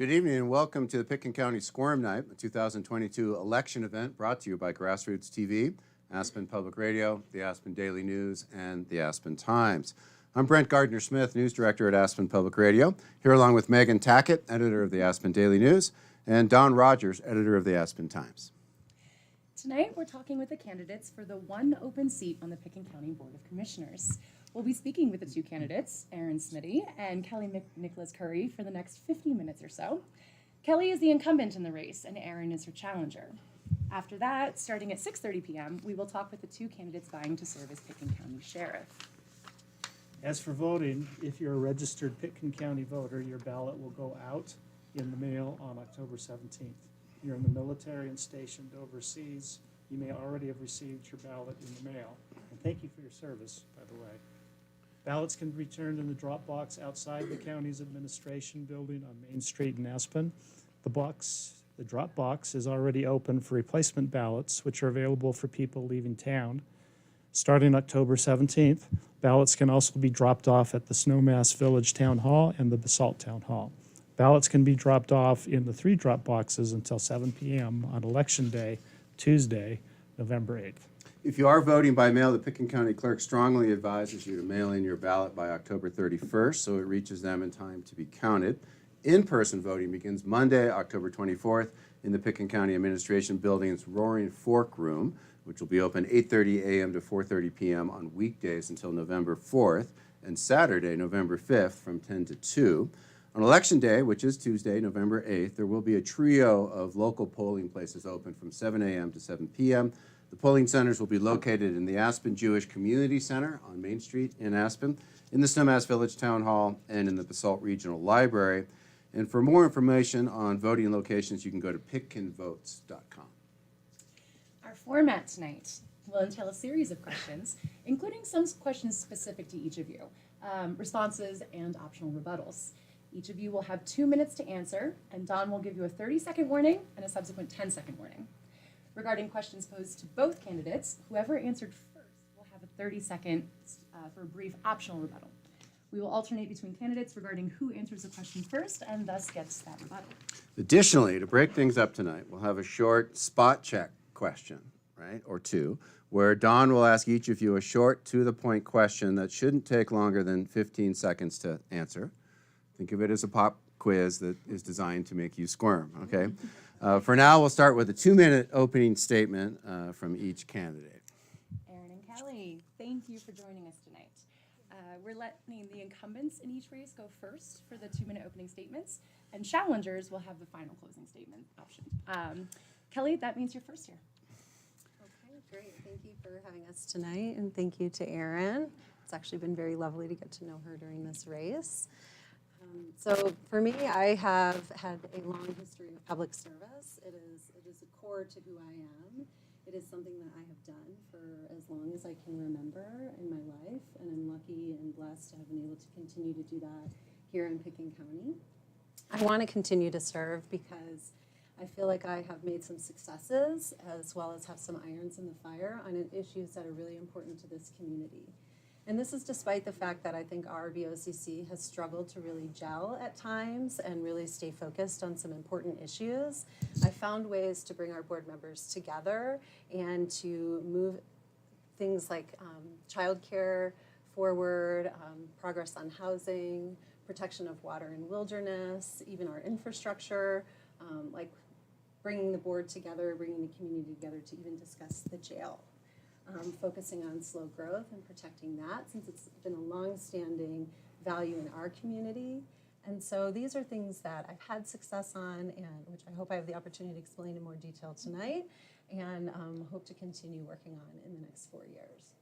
Good evening and welcome to the Pitkin County Squirm Night, a 2022 election event brought to you by Grassroots TV, Aspen Public Radio, the Aspen Daily News, and the Aspen Times. I'm Brent Gardner-Smith, News Director at Aspen Public Radio, here along with Megan Tackett, Editor of the Aspen Daily News, and Don Rogers, Editor of the Aspen Times. Tonight, we're talking with the candidates for the one open seat on the Pitkin County Board of Commissioners. We'll be speaking with the two candidates, Erin Smiddy and McNicholas Kury, for the next 50 minutes or so. Kelly is the incumbent in the race, and Erin is her challenger. After that, starting at 6:30 p.m., we will talk with the two candidates vying to serve as Pitkin County Sheriff. As for voting, if you're a registered Pitkin County voter, your ballot will go out in the mail on October 17th. If you're in the military and stationed overseas, you may already have received your ballot in the mail. And thank you for your service, by the way. Ballots can be returned in the drop box outside the county's administration building on Main Street in Aspen. The drop box is already open for replacement ballots, which are available for people leaving town. Starting October 17th, ballots can also be dropped off at the Snowmass Village Town Hall and the Basalt Town Hall. Ballots can be dropped off in the 3 drop boxes until 7 p.m. on Election Day, Tuesday, November 8th. If you are voting by mail, the Pitkin County Clerk strongly advises you to mail in your ballot by October 31st so it reaches them in time to be counted. In-person voting begins Monday, October 24th in the Pitkin County Administration Building's Roaring Fork Room, which will be open 8:30 a.m. to 4:30 p.m. on weekdays until November 4th, and Saturday, November 5th from 10 to 2. On Election Day, which is Tuesday, November 8th, there will be a trio of local polling places open from 7 a.m. to 7 p.m. The polling centers will be located in the Aspen Jewish Community Center on Main Street in Aspen, in the Snowmass Village Town Hall, and in the Basalt Regional Library. And for more information on voting locations, you can go to pitkinvotes.com. Our format tonight will entail a series of questions, including some questions specific to each of you, responses and optional rebuttals. Each of you will have 2 minutes to answer, and Don will give you a 30-second warning and a subsequent 10-second warning. Regarding questions posed to both candidates, whoever answered first will have a 30-second for a brief optional rebuttal. We will alternate between candidates regarding who answers the question first and thus gets that rebuttal. Additionally, to break things up tonight, we'll have a short spot check question, right, or two, where Don will ask each of you a short, to-the-point question that shouldn't take longer than 15 seconds to answer. Think of it as a pop quiz that is designed to make you squirm, okay? For now, we'll start with a 2-minute opening statement from each candidate. Erin and Kelly, thank you for joining us tonight. We're letting the incumbents in each race go first for the 2-minute opening statements, and challengers will have the final closing statement option. Kelly, that means you're first here. Okay, great. Thank you for having us tonight, and thank you to Erin. It's actually been very lovely to get to know her during this race. So for me, I have had a long history of public service. It is a core to who I am. It is something that I have done for as long as I can remember in my life, and I'm lucky and blessed to have been able to continue to do that here in Pitkin County. I want to continue to serve because I feel like I have made some successes as well as have some irons in the fire on issues that are really important to this community. And this is despite the fact that I think our BOCC has struggled to really gel at times and really stay focused on some important issues. I found ways to bring our board members together and to move things like childcare forward, progress on housing, protection of water and wilderness, even our infrastructure, like bringing the board together, bringing the community together to even discuss the jail. Focusing on slow growth and protecting that, since it's been a long-standing value in our community. And so these are things that I've had success on, and which I hope I have the opportunity to explain in more detail tonight, and hope to continue working on in the next 4 years.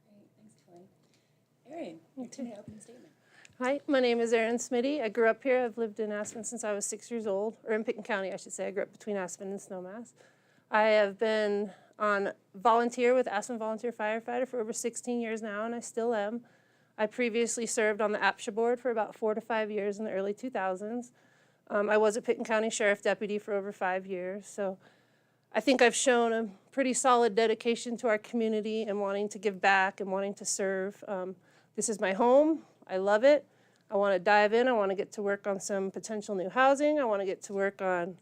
Great, thanks, Kelly. Erin, your 2-minute opening statement. Hi, my name is Erin Smiddy. I grew up here. I've lived in Aspen since I was 6 years old, or in Pitkin County, I should say. I grew up between Aspen and Snowmass. I have been on volunteer with Aspen Volunteer Firefighter for over 16 years now, and I still am. I previously served on the APCHA board for about 4 to 5 years in the early 2000s. I was a Pitkin County Sheriff Deputy for over 5 years, so I think I've shown a pretty solid dedication to our community and wanting to give back and wanting to serve. This is my home. I love it. I want to dive in. I want to get to work on some potential new housing. I want to get to work on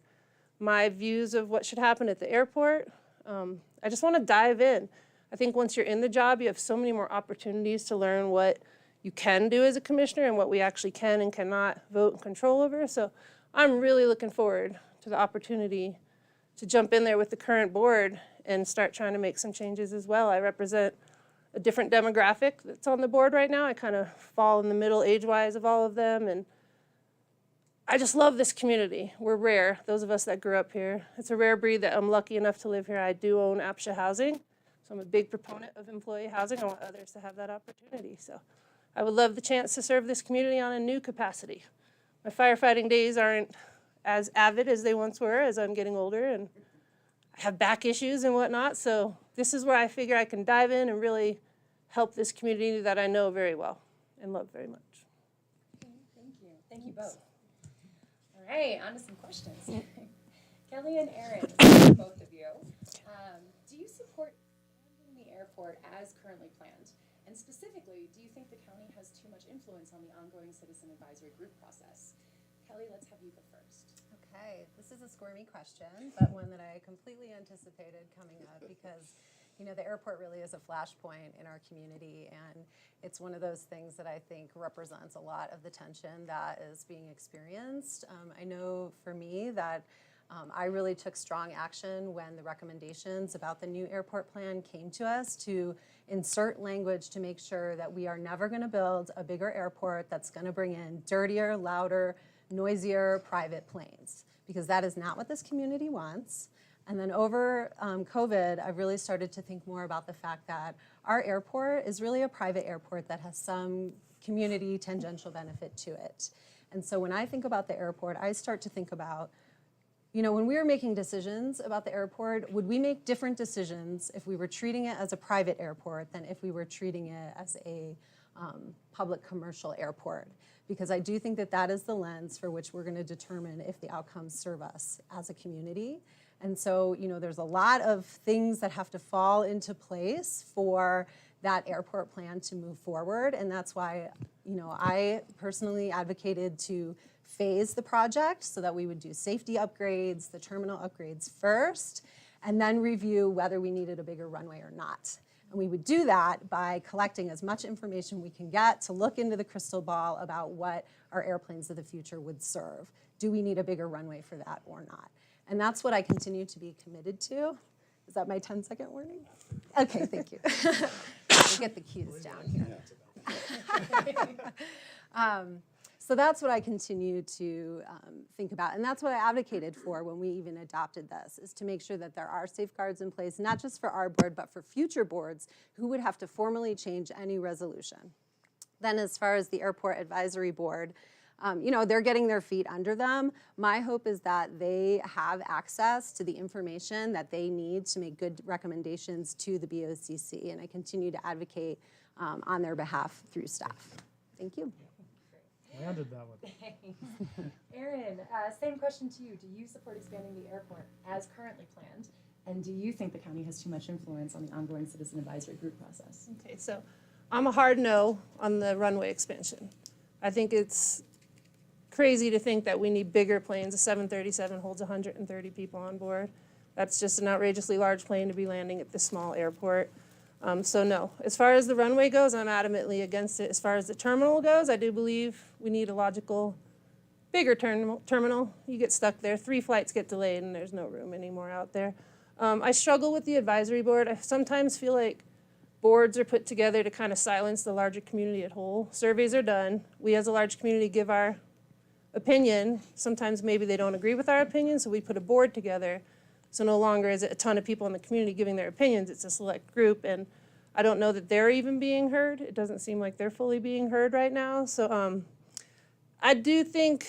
my views of what should happen at the airport. I just want to dive in. I think once you're in the job, you have so many more opportunities to learn what you can do as a commissioner and what we actually can and cannot vote and control over. So I'm really looking forward to the opportunity to jump in there with the current board and start trying to make some changes as well. I represent a different demographic that's on the board right now. I kind of fall in the middle age-wise of all of them, and I just love this community. We're rare, those of us that grew up here. It's a rare breed that I'm lucky enough to live here. I do own APCHA housing, so I'm a big proponent of employee housing. I want others to have that opportunity. So I would love the chance to serve this community on a new capacity. My firefighting days aren't as avid as they once were as I'm getting older, and I have back issues and whatnot, so this is where I figure I can dive in and really help this community that I know very well and love very much. Okay, thank you. Thank you both. All right, on to some questions. Kelly and Erin, both of you. Do you support expanding the airport as currently planned? And specifically, do you think the county has too much influence on the ongoing citizen advisory group process? Kelly, let's have you go first. Okay, this is a squirmy question, but one that I completely anticipated coming up because, you know, the airport really is a flashpoint in our community, and it's one of those things that I think represents a lot of the tension that is being experienced. I know for me that I really took strong action when the recommendations about the new airport plan came to us to insert language to make sure that we are never going to build a bigger airport that's going to bring in dirtier, louder, noisier private planes, because that is not what this community wants. And then over COVID, I've really started to think more about the fact that our airport is really a private airport that has some community tangential benefit to it. And so when I think about the airport, I start to think about, you know, when we were making decisions about the airport, would we make different decisions if we were treating it as a private airport than if we were treating it as a public commercial airport? Because I do think that that is the lens for which we're going to determine if the outcomes serve us as a community. And so, you know, there's a lot of things that have to fall into place for that airport plan to move forward. And that's why, you know, I personally advocated to phase the project so that we would do safety upgrades, the terminal upgrades first, and then review whether we needed a bigger runway or not. And we would do that by collecting as much information we can get to look into the crystal ball about what our airplanes of the future would serve. Do we need a bigger runway for that or not? And that's what I continue to be committed to. Is that my 10-second warning? Okay, thank you. We'll get the cues down here. So that's what I continue to think about. And that's what I advocated for when we even adopted this, is to make sure that there are safeguards in place, not just for our board, but for future boards who would have to formally change any resolution. Then as far as the Airport Advisory Board, you know, they're getting their feet under them. My hope is that they have access to the information that they need to make good recommendations to the BOCC, and I continue to advocate on their behalf through staff. Thank you. Landed that one. Thanks. Erin, same question to you. Do you support expanding the airport as currently planned? And do you think the county has too much influence on the ongoing citizen advisory group process? Okay, so I'm a hard no on the runway expansion. I think it's crazy to think that we need bigger planes. A 737 holds 130 people on board. That's just an outrageously large plane to be landing at this small airport. So no. As far as the runway goes, I'm adamantly against it. As far as the terminal goes, I do believe we need a logical, bigger terminal. You get stuck there. 3 flights get delayed and there's no room anymore out there. I struggle with the advisory board. I sometimes feel like boards are put together to kind of silence the larger community at whole. Surveys are done. We as a large community give our opinion. Sometimes maybe they don't agree with our opinion, so we put a board together. So no longer is it a ton of people in the community giving their opinions, it's a select group, and I don't know that they're even being heard. It doesn't seem like they're fully being heard right now. So I do think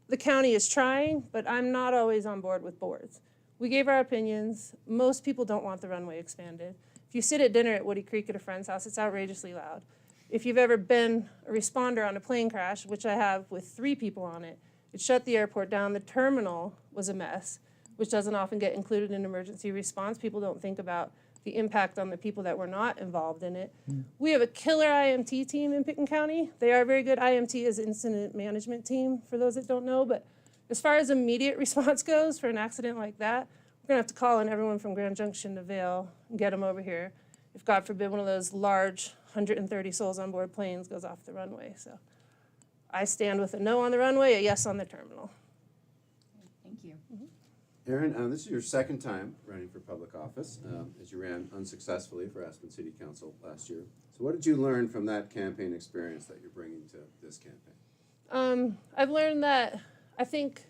the county is trying, but I'm not always on board with boards. We gave our opinions. Most people don't want the runway expanded. If you sit at dinner at Woody Creek at a friend's house, it's outrageously loud. If you've ever been a responder on a plane crash, which I have with 3 people on it, it shut the airport down. The terminal was a mess, which doesn't often get included in emergency response. People don't think about the impact on the people that were not involved in it. We have a killer IMT team in Pitkin County. They are very good. IMT is incident management team, for those that don't know. But as far as immediate response goes for an accident like that, we're going to have to call in everyone from Grand Junction to Vail and get them over here. If, God forbid, one of those large 130 souls on board planes goes off the runway. So I stand with a no on the runway, a yes on the terminal. Thank you. Erin, this is your second time running for public office, as you ran unsuccessfully for Aspen City Council last year. So what did you learn from that campaign experience that you're bringing to this campaign? I've learned that I think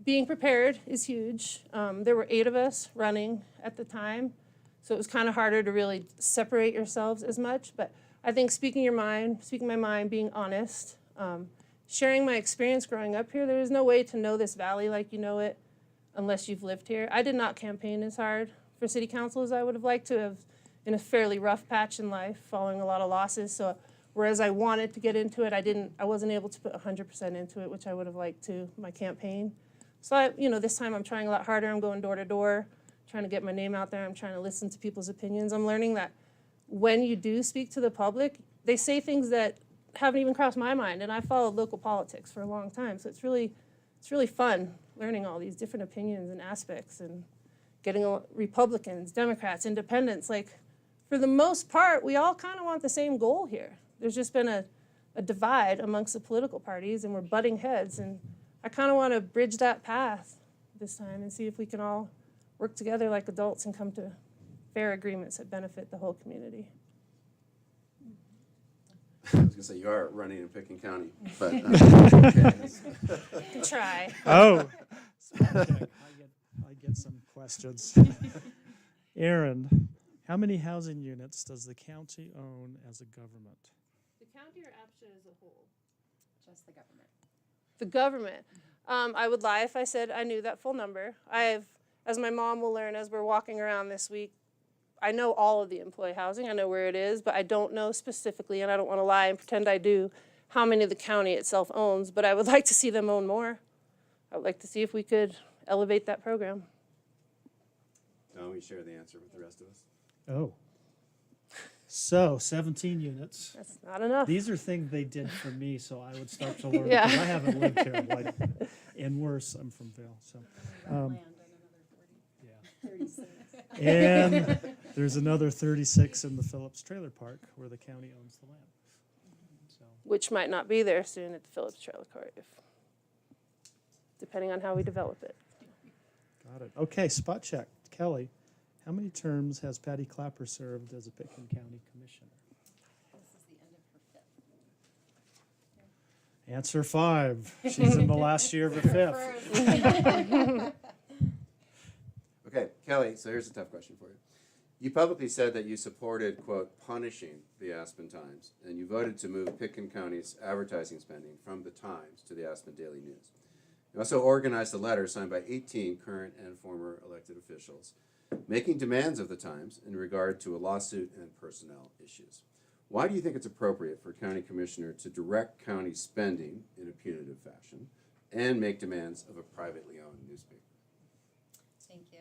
being prepared is huge. There were 8 of us running at the time, so it was kind of harder to really separate yourselves as much. But I think speaking my mind, being honest, sharing my experience growing up here. There is no way to know this valley like you know it unless you've lived here. I did not campaign as hard for city council as I would have liked to have in a fairly rough patch in life, following a lot of losses. So whereas I wanted to get into it, I wasn't able to put 100% into it, which I would have liked to, my campaign. So this time I'm trying a lot harder. I'm going door to door, trying to get my name out there. I'm trying to listen to people's opinions. I'm learning that when you do speak to the public, they say things that haven't even crossed my mind, and I followed local politics for a long time, so it's really fun learning all these different opinions and aspects and getting Republicans, Democrats, Independents. Like, for the most part, we all kind of want the same goal here. There's just been a divide amongst the political parties, and we're butting heads, and I kind of want to bridge that path this time and see if we can all work together like adults and come to fair agreements that benefit the whole community. I was going to say, you are running in Pitkin County, but Can try. Oh, I get some questions. Erin, how many housing units does the county own as a government? The county or APCHA as a whole? Just the government. The government. I would lie if I said I knew that full number. As my mom will learn as we're walking around this week, I know all of the employee housing. I know where it is, but I don't know specifically, and I don't want to lie and pretend I do, how many the county itself owns. But I would like to see them own more. I would like to see if we could elevate that program. no, we share the answer with the rest of us. Oh. So, 17 units. That's not enough. These are things they did for me, so I would start to learn. Yeah. Because I haven't lived here. And worse, I'm from Vail. So, Land and another 40. yeah. 36. And there's another 36 in the Phillips Trailer Park where the county owns the land. So, Which might not be there soon at the Phillips Trailer Court, depending on how we develop it. got it. Okay, spot check. Kelly, how many terms has Patti Clapper served as a Pitkin County Commissioner? This is the end of her 5th. Answer 5. She's in the last year of her 5th. Okay, Kelly, so here's a tough question for you. You publicly said that you supported, quote, punishing the Aspen Times, and you voted to move Pitkin County's advertising spending from the Times to the Aspen Daily News. You also organized a letter signed by 18 current and former elected officials making demands of the Times in regard to a lawsuit and personnel issues. Why do you think it's appropriate for a county commissioner to direct county spending in a punitive fashion and make demands of a privately owned newspaper? Thank you.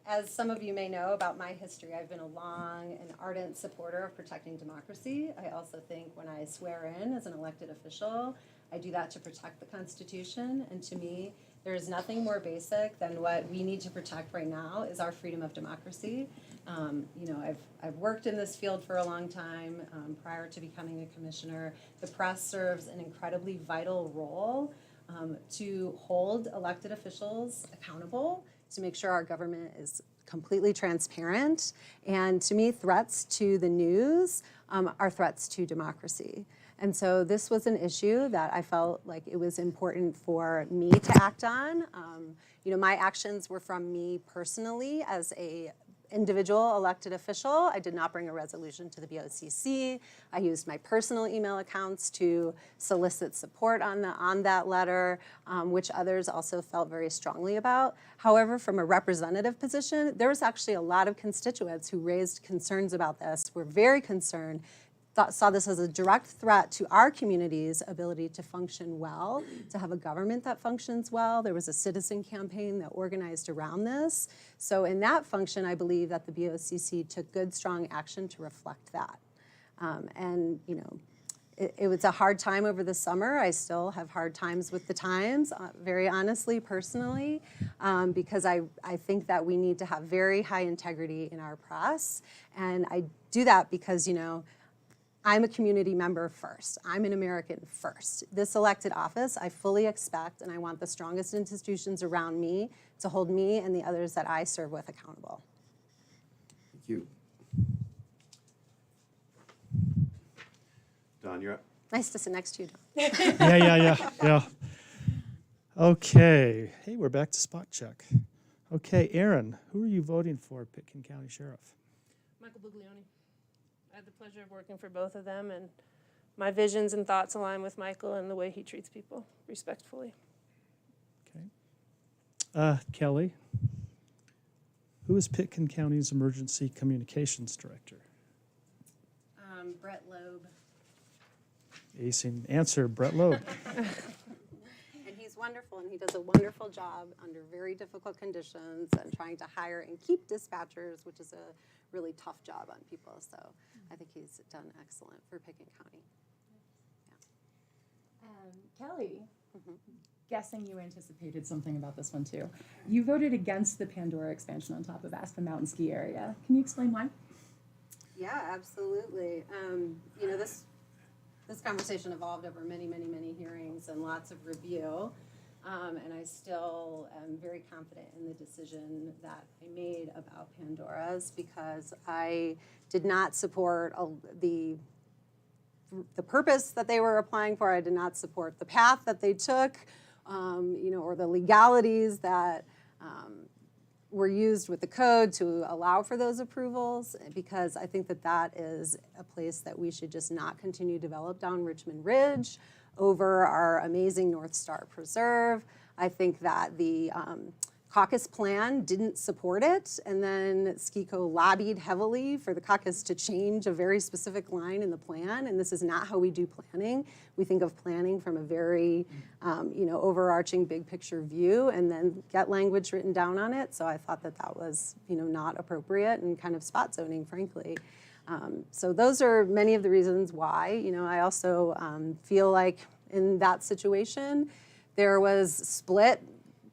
As some of you may know about my history, I've been a long and ardent supporter of protecting democracy. I also think when I swear in as an elected official, I do that to protect the Constitution. And to me, there is nothing more basic than what we need to protect right now is our freedom of democracy. I've worked in this field for a long time. Prior to becoming a commissioner, the press serves an incredibly vital role to hold elected officials accountable, to make sure our government is completely transparent. And to me, threats to the news are threats to democracy. And so this was an issue that I felt like it was important for me to act on. My actions were from me personally as a individual elected official. I did not bring a resolution to the BOCC. I used my personal email accounts to solicit support on that letter, which others also felt very strongly about. However, from a representative position, there was actually a lot of constituents who raised concerns about this, were very concerned, saw this as a direct threat to our community's ability to function well, to have a government that functions well. There was a citizen campaign that organized around this. So in that function, I believe that the BOCC took good, strong action to reflect that. And, you know, it was a hard time over the summer. I still have hard times with the Times, very honestly, personally, because I think that we need to have very high integrity in our press. And I do that because, you know, I'm a community member first. I'm an American first. This elected office, I fully expect, and I want the strongest institutions around me to hold me and the others that I serve with accountable. Thank you. Don, you're up. Nice to sit next to you, Don. Yeah. Okay. Hey, we're back to spot check. Okay, Erin, who are you voting for, Pitkin County Sheriff? Michael Buglione. I had the pleasure of working for both of them, and my visions and thoughts align with Michael and the way he treats people respectfully. Okay. Kelly, who is Pitkin County's Emergency Communications Director? Brett Loeb. Acing answer, Brett Loeb. And he's wonderful, and he does a wonderful job under very difficult conditions and trying to hire and keep dispatchers, which is a really tough job on people. So I think he's done excellent for Pitkin County. Yeah. Kelly, guessing you anticipated something about this one too. You voted against the Pandora expansion on top of Aspen Mountain Ski Area. Can you explain why? Yeah, absolutely. You know, this conversation evolved over many, many, many hearings and lots of review. And I still am very confident in the decision that I made about Pandora's, because I did not support the purpose that they were applying for. I did not support the path that they took, you know, or the legalities that were used with the code to allow for those approvals, because I think that that is a place that we should just not continue to develop down Richmond Ridge over our amazing North Star Preserve. I think that the caucus plan didn't support it, and then SKICO lobbied heavily for the caucus to change a very specific line in the plan, and this is not how we do planning. We think of planning from a very, you know, overarching big picture view, and then get language written down on it. So I thought that that was, you know, not appropriate and kind of spot zoning, frankly. So those are many of the reasons why. You know, I also feel like in that situation, there was split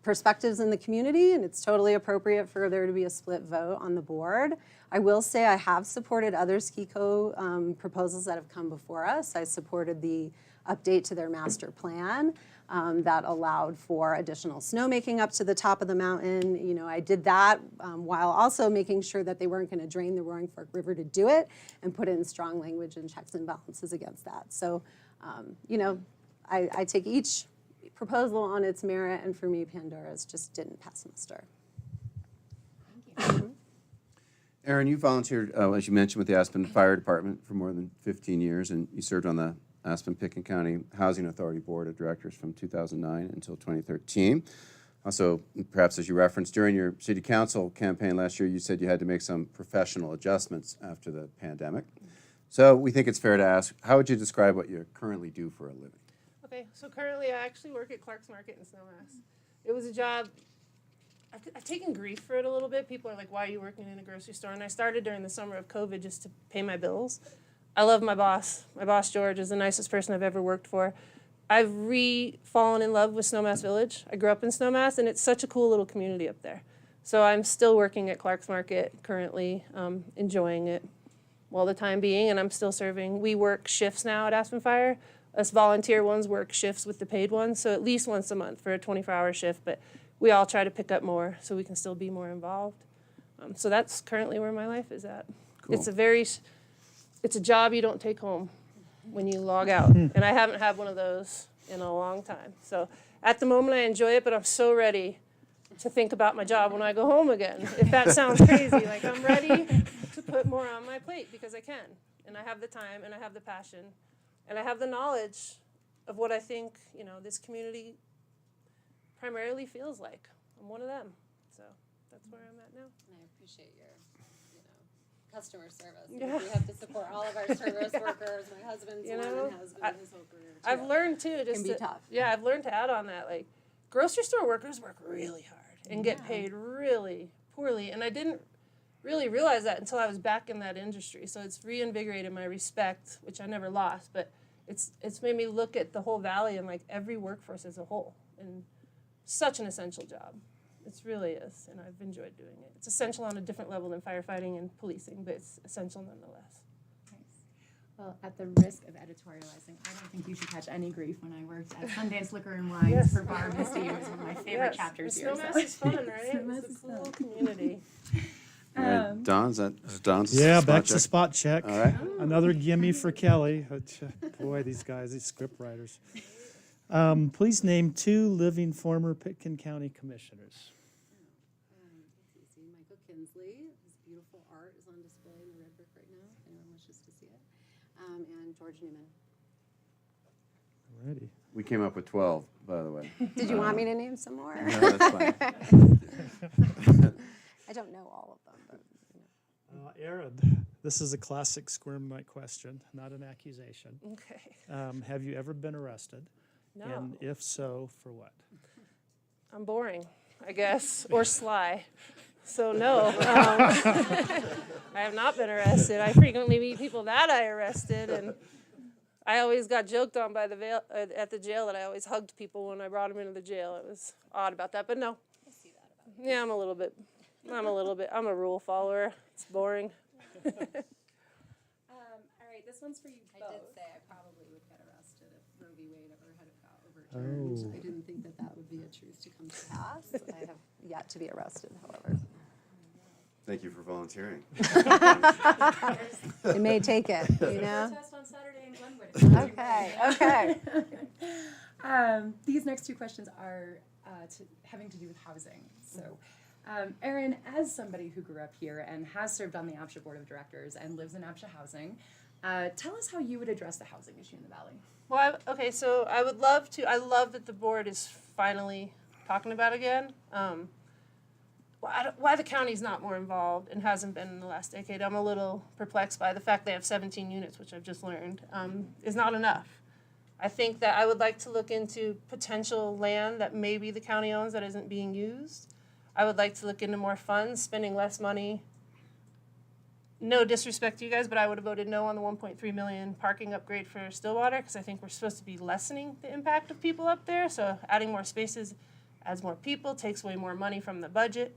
perspectives in the community, and it's totally appropriate for there to be a split vote on the board. I will say I have supported other SKICO proposals that have come before us. I supported the update to their master plan that allowed for additional snowmaking up to the top of the mountain. You know, I did that while also making sure that they weren't going to drain the Roaring Fork River to do it, and put in strong language and checks and balances against that. So, you know, I take each proposal on its merit, and for me, Pandora's just didn't pass muster. Thank you. Erin, you volunteered, as you mentioned, with the Aspen Fire Department for more than 15 years, and you served on the Aspen-Pitkin County Housing Authority Board of Directors from 2009 until 2013. Also, perhaps as you referenced, during your city council campaign last year, you said you had to make some professional adjustments after the pandemic. So we think it's fair to ask, how would you describe what you currently do for a living? Okay, so currently I actually work at Clark's Market in Snowmass. It was a job, I've taken grief for it a little bit. People are like, why are you working in a grocery store? And I started during the summer of COVID just to pay my bills. I love my boss. My boss, George, is the nicest person I've ever worked for. I've fallen in love with Snowmass Village. I grew up in Snowmass, and it's such a cool little community up there. So I'm still working at Clark's Market currently, enjoying it while the time being, and I'm still serving. We work shifts now at Aspen Fire. Us volunteer ones work shifts with the paid ones, so at least once a month for a 24-hour shift, but we all try to pick up more so we can still be more involved. So that's currently where my life is at. Cool. It's a job you don't take home when you log out, and I haven't had one of those in a long time. So at the moment I enjoy it, but I'm so ready to think about my job when I go home again. If that sounds crazy, like I'm ready to put more on my plate because I can, and I have the time, and I have the passion, and I have the knowledge of what I think, you know, this community primarily feels like. I'm one of them, so that's where I'm at now. And I appreciate your, you know, customer service. Yeah. We have to support all of our service workers. My husband's one and has been his whole career too. I've learned too, just Can be tough. Yeah, I've learned to add on that. Like, grocery store workers work really hard and get paid really poorly, and I didn't really realize that until I was back in that industry. So it's reinvigorated my respect, which I never lost, but it's made me look at the whole valley and like every workforce as a whole, and such an essential job. It really is, and I've enjoyed doing it. It's essential on a different level than firefighting and policing, but it's essential nonetheless. Nice. Well, at the risk of editorializing, I don't think you should catch any grief when I worked at Sundance Liquor and Wines Yes. for Bar Misty. It was one of my favorite chapters here. Snowmass So. is fun, right? Snowmass It's is a cool fun. community. All right, Don, is Don's Yeah, spot back check? to spot check. All right. Another gimme for Kelly. Which, boy, these guys, these script writers. Please name 2 living former Pitkin County commissioners. Let's see, Michael Kinsley, his beautiful art is on display in the Red Brick right now, if anyone wishes to see it. And George Newman. Alrighty. We came up with 12, by the way. Did you want me to name some more? No, that's fine. I don't know all of them, but Erin, this is a classic Squirm Night question, not an accusation. Okay. Have you ever been arrested? No, And if so, for what? I'm boring, I guess, or sly. So no, I have not been arrested. I frequently meet people that I arrested, and I always got joked on by at the jail that I always hugged people when I brought them into the jail. It was odd about that, but no. Yeah, I'm a little bit. I'm a rule follower. It's boring. All right, this one's for you both. I did say I probably would get arrested if Roe v. Wade ever had got overturned. Oh. I didn't think that would be a truth to come to pass. I have yet to be arrested, however. Thank you for volunteering. It may take it, you know? Test on Saturday in Glenwood. Okay. These next 2 questions are having to do with housing. So, Erin, as somebody who grew up here and has served on the APCHA Board of Directors and lives in APCHA housing, tell us how you would address the housing issue in the Valley. Well, okay, so I would love to. I love that the board is finally talking about it again. Why the county's not more involved and hasn't been in the last decade, I'm a little perplexed by the fact they have 17 units, which I've just learned, is not enough. I think that I would like to look into potential land that maybe the county owns that isn't being used. I would like to look into more funds, spending less money. No disrespect to you guys, but I would have voted no on the $1.3 million parking upgrade for Stillwater because I think we're supposed to be lessening the impact of people up there. So adding more spaces adds more people, takes away more money from the budget.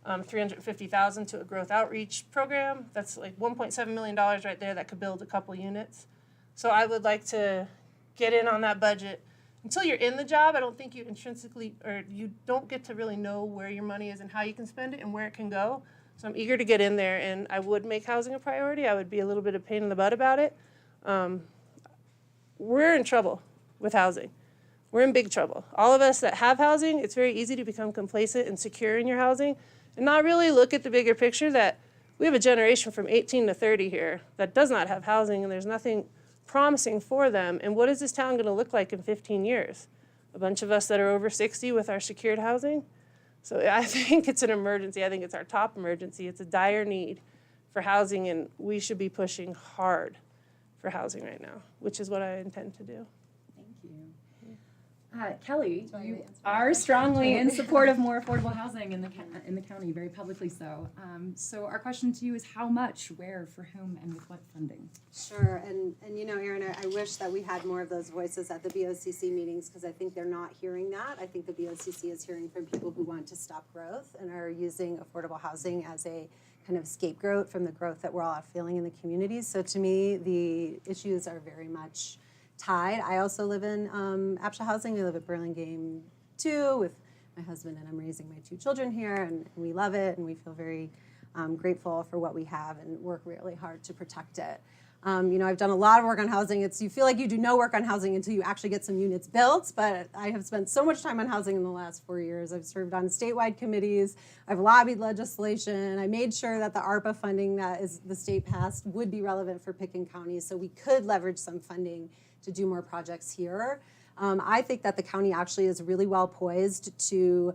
$350,000 to a growth outreach program. That's like $1.7 million right there that could build a couple units. So I would like to get in on that budget. Until you're in the job, I don't think you intrinsically, or you don't get to really know where your money is and how you can spend it and where it can go. So I'm eager to get in there, and I would make housing a priority. I would be a little bit of pain in the butt about it. We're in trouble with housing. We're in big trouble. All of us that have housing, it's very easy to become complacent and secure in your housing and not really look at the bigger picture that we have a generation from 18 to 30 here that does not have housing, and there's nothing promising for them. And what is this town going to look like in 15 years? A bunch of us that are over 60 with our secured housing? So I think it's an emergency. I think it's our top emergency. It's a dire need for housing, and we should be pushing hard for housing right now, which is what I intend to do. Thank you. Kelly, Do I you answer my are question? strongly in support of more affordable housing in the county, very publicly so. So our question to you is how much, where, for whom, and with what funding? Sure, and you know, Erin, I wish that we had more of those voices at the BOCC meetings because I think they're not hearing that. I think the BOCC is hearing from people who want to stop growth and are using affordable housing as a kind of scapegoat from the growth that we're all feeling in the communities. So to me, the issues are very much tied. I also live in APCHA housing. I live at Burlingame 2 with my husband, and I'm raising my 2 children here, and we love it, and we feel very grateful for what we have and work really hard to protect it. You know, I've done a lot of work on housing. You feel like you do no work on housing until you actually get some units built, but I have spent so much time on housing in the last 4 years. I've served on statewide committees. I've lobbied legislation. I made sure that the ARPA funding that the state passed would be relevant for Pitkin County so we could leverage some funding to do more projects here. I think that the county actually is really well poised to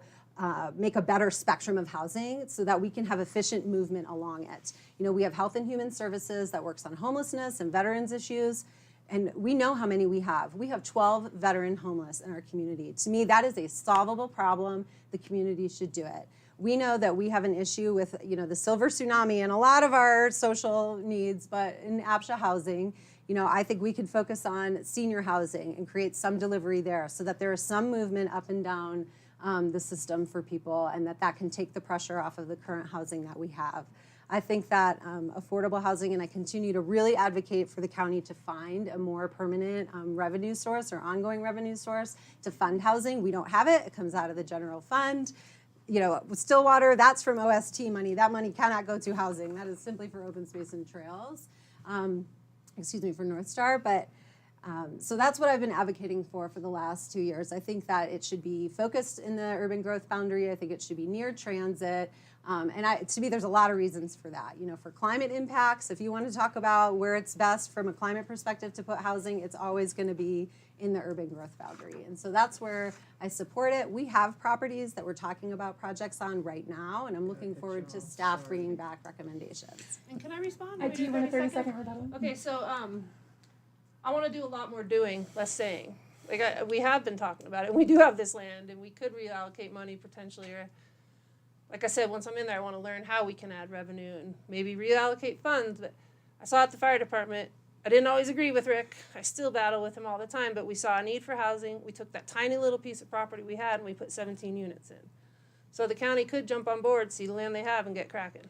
make a better spectrum of housing so that we can have efficient movement along it. You know, we have Health and Human Services that works on homelessness and veterans issues, and we know how many we have. We have 12 veteran homeless in our community. To me, that is a solvable problem. The community should do it. We know that we have an issue with, you know, the silver tsunami and a lot of our social needs, but in APCHA housing, you know, I think we could focus on senior housing and create some delivery there so that there is some movement up and down the system for people, and that can take the pressure off of the current housing that we have. I think that affordable housing, and I continue to really advocate for the county to find a more permanent revenue source or ongoing revenue source to fund housing. We don't have it. It comes out of the general fund. You know, with Stillwater, that's from OST money. That money cannot go to housing. That is simply for open space and trails. For North Star. But so that's what I've been advocating for the last 2 years. I think that it should be focused in the urban growth boundary. I think it should be near transit. To me, there's a lot of reasons for that. You know, for climate impacts, if you want to talk about where it's best from a climate perspective to put housing, it's always going to be in the urban growth boundary. And so that's where I support it. We have properties that we're talking about projects on right now, and I'm looking forward to staff bringing back recommendations. And can I respond? I do want a 30-second rebuttal. Okay, so I want to do a lot more doing, less saying. Like we have been talking about it. We do have this land, and we could reallocate money potentially. Or, like I said, once I'm in there, I want to learn how we can add revenue and maybe reallocate funds. But I saw at the fire department, I didn't always agree with Rick. I still battle with him all the time. But we saw a need for housing. We took that tiny little piece of property we had, and we put 17 units in. So the county could jump on board, see the land they have, and get cracking.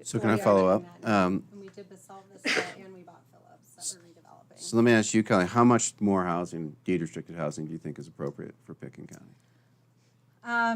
So can I follow up? And we did solve this, and we bought Phillips that we're redeveloping. So let me ask you, Kelly, how much more housing, deed-restricted housing, do you think is appropriate for Pitkin County?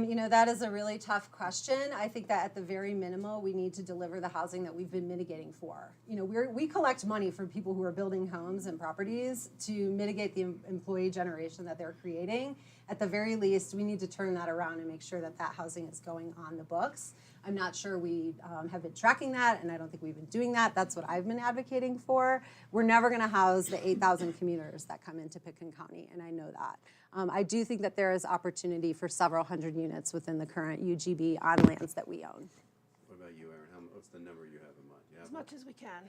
You know, that is a really tough question. I think that at the very minimal, we need to deliver the housing that we've been mitigating for. You know, we collect money from people who are building homes and properties to mitigate the employee generation that they're creating. At the very least, we need to turn that around and make sure that that housing is going on the books. I'm not sure we have been tracking that, and I don't think we've been doing that. That's what I've been advocating for. We're never going to house the 8,000 commuters that come into Pitkin County, and I know that. I do think that there is opportunity for several hundred units within the current UGB on lands that we own. What about you, Erin? What's the number you have in mind? As much as we can.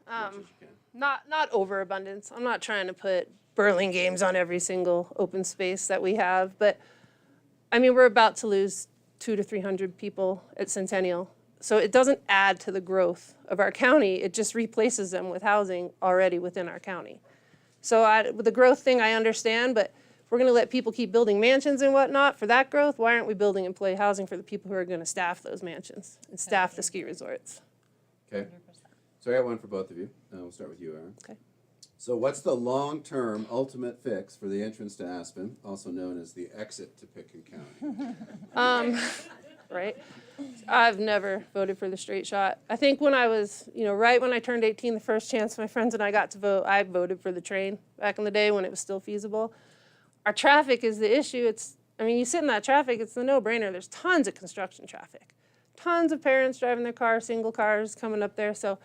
As much as you can. Not overabundance. I'm not trying to put Burlingames on every single open space that we have, but I mean, we're about to lose 200 to 300 people at Centennial. So it doesn't add to the growth of our county. It just replaces them with housing already within our county. So with the growth thing, I understand, but if we're going to let people keep building mansions and whatnot for that growth, why aren't we building employee housing for the people who are going to staff those mansions and staff the ski resorts? Okay. So I got one for both of you. We'll start with you, Erin. Okay. So what's the long-term ultimate fix for the entrance to Aspen, also known as the exit to Pitkin County? Right. I've never voted for the straight shot. I think when I was, right when I turned 18, the first chance my friends and I got to vote, I voted for the train back in the day when it was still feasible. Our traffic is the issue. You sit in that traffic, it's the no-brainer. There's tons of construction traffic. Tons of parents driving their cars, single cars coming up there. So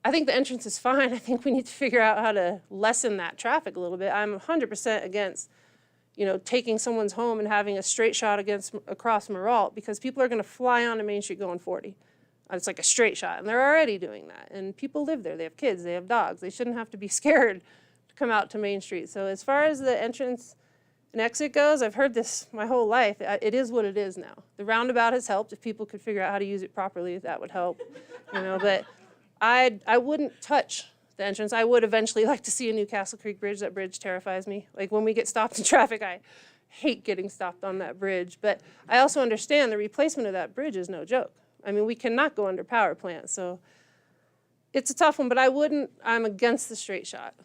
I think the entrance is fine. I think we need to figure out how to lessen that traffic a little bit. I'm 100% against, taking someone's home and having a straight shot across Maralt, because people are going to fly onto Main Street going 40. It's like a straight shot, and they're already doing that. And people live there. They have kids. They have dogs. They shouldn't have to be scared to come out to Main Street. So as far as the entrance and exit goes, I've heard this my whole life. It is what it is now. The roundabout has helped. If people could figure out how to use it properly, that would help. But I wouldn't touch the entrance. I would eventually like to see a new Castle Creek Bridge. That bridge terrifies me. Like when we get stopped in traffic, I hate getting stopped on that bridge. But I also understand the replacement of that bridge is no joke. We cannot go under power plants. So it's a tough one, but I'm against the straight shot,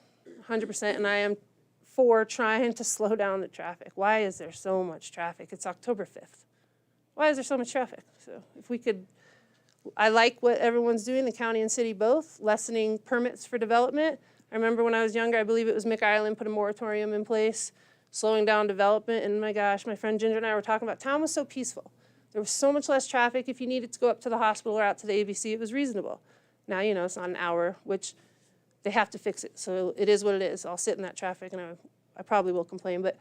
100%. And I am for trying to slow down the traffic. Why is there so much traffic? It's October 5th. Why is there so much traffic? So if we could, I like what everyone's doing, the county and city both, lessening permits for development. I remember when I was younger, I believe it was McIsland put a moratorium in place, slowing down development. And my gosh, my friend Ginger and I were talking about town was so peaceful. There was so much less traffic. If you needed to go up to the hospital or out to the ABC, it was reasonable. Now, it's not an hour, which they have to fix it. So it is what it is. I'll sit in that traffic, and I probably will complain. But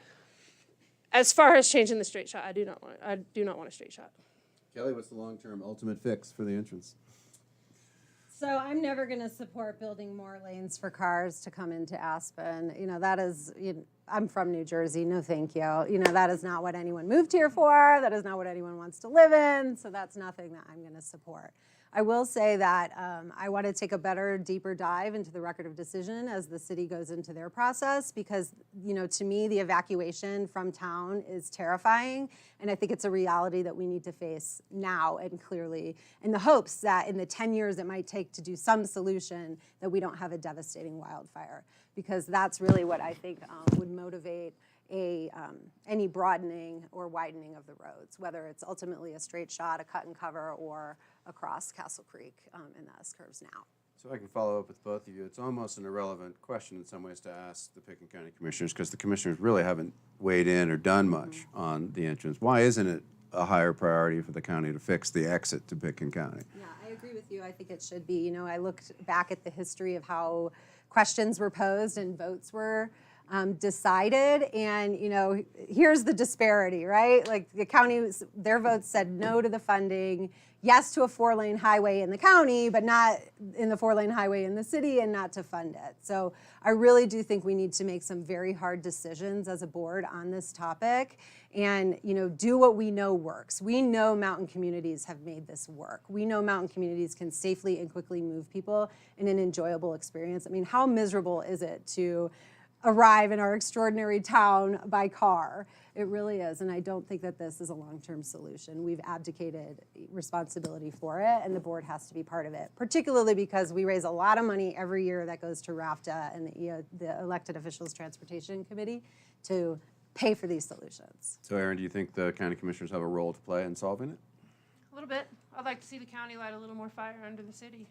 as far as changing the straight shot, I do not want a straight shot. Kelly, what's the long-term ultimate fix for the entrance? So I'm never going to support building more lanes for cars to come into Aspen. That is, I'm from New Jersey. No, thank you. That is not what anyone moved here for. That is not what anyone wants to live in. So that's nothing that I'm going to support. I will say that I want to take a better, deeper dive into the record of decision as the city goes into their process because, to me, the evacuation from town is terrifying. And I think it's a reality that we need to face now and clearly in the hopes that in the 10 years it might take to do some solution that we don't have a devastating wildfire. Because that's really what I think would motivate any broadening or widening of the roads, whether it's ultimately a straight shot, a cut and cover, or across Castle Creek in the S-curves now. So I can follow up with both of you. It's almost an irrelevant question in some ways to ask the Pitkin County Commissioners because the Commissioners really haven't weighed in or done much on the entrance. Why isn't it a higher priority for the county to fix the exit to Pitkin County? Yeah, I agree with you. I think it should be. I looked back at the history of how questions were posed and votes were decided, and here's the disparity, right? Like the county, their votes said no to the funding, yes to a 4-lane highway in the county, but not in the 4-lane highway in the city, and not to fund it. So I really do think we need to make some very hard decisions as a board on this topic, and do what we know works. We know mountain communities have made this work. We know mountain communities can safely and quickly move people in an enjoyable experience. I mean, how miserable is it to arrive in our extraordinary town by car? It really is, and I don't think that this is a long-term solution. We've abdicated responsibility for it, and the board has to be part of it, particularly because we raise a lot of money every year that goes to RAFTA and the Elected Officials Transportation Committee to pay for these solutions. So, Erin, do you think the county commissioners have a role to play in solving it? A little bit. I'd like to see the county light a little more fire under the city.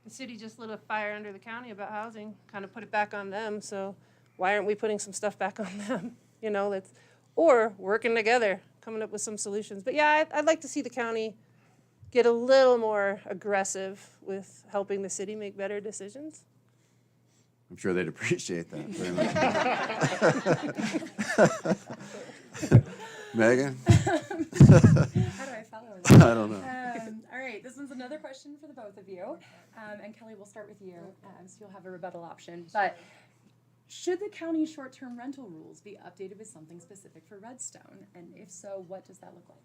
The city just lit a fire under the county about housing, kind of put it back on them, so why aren't we putting some stuff back on them? Or working together, coming up with some solutions. But yeah, I'd like to see the county get a little more aggressive with helping the city make better decisions. I'm sure they'd appreciate that very much. Megan? How do I follow that? I don't know. All right, this one's another question for the both of you. And Kelly, we'll start with you, so you'll have a rebuttal option. But should the county short-term rental rules be updated with something specific for Redstone? And if so, what does that look like?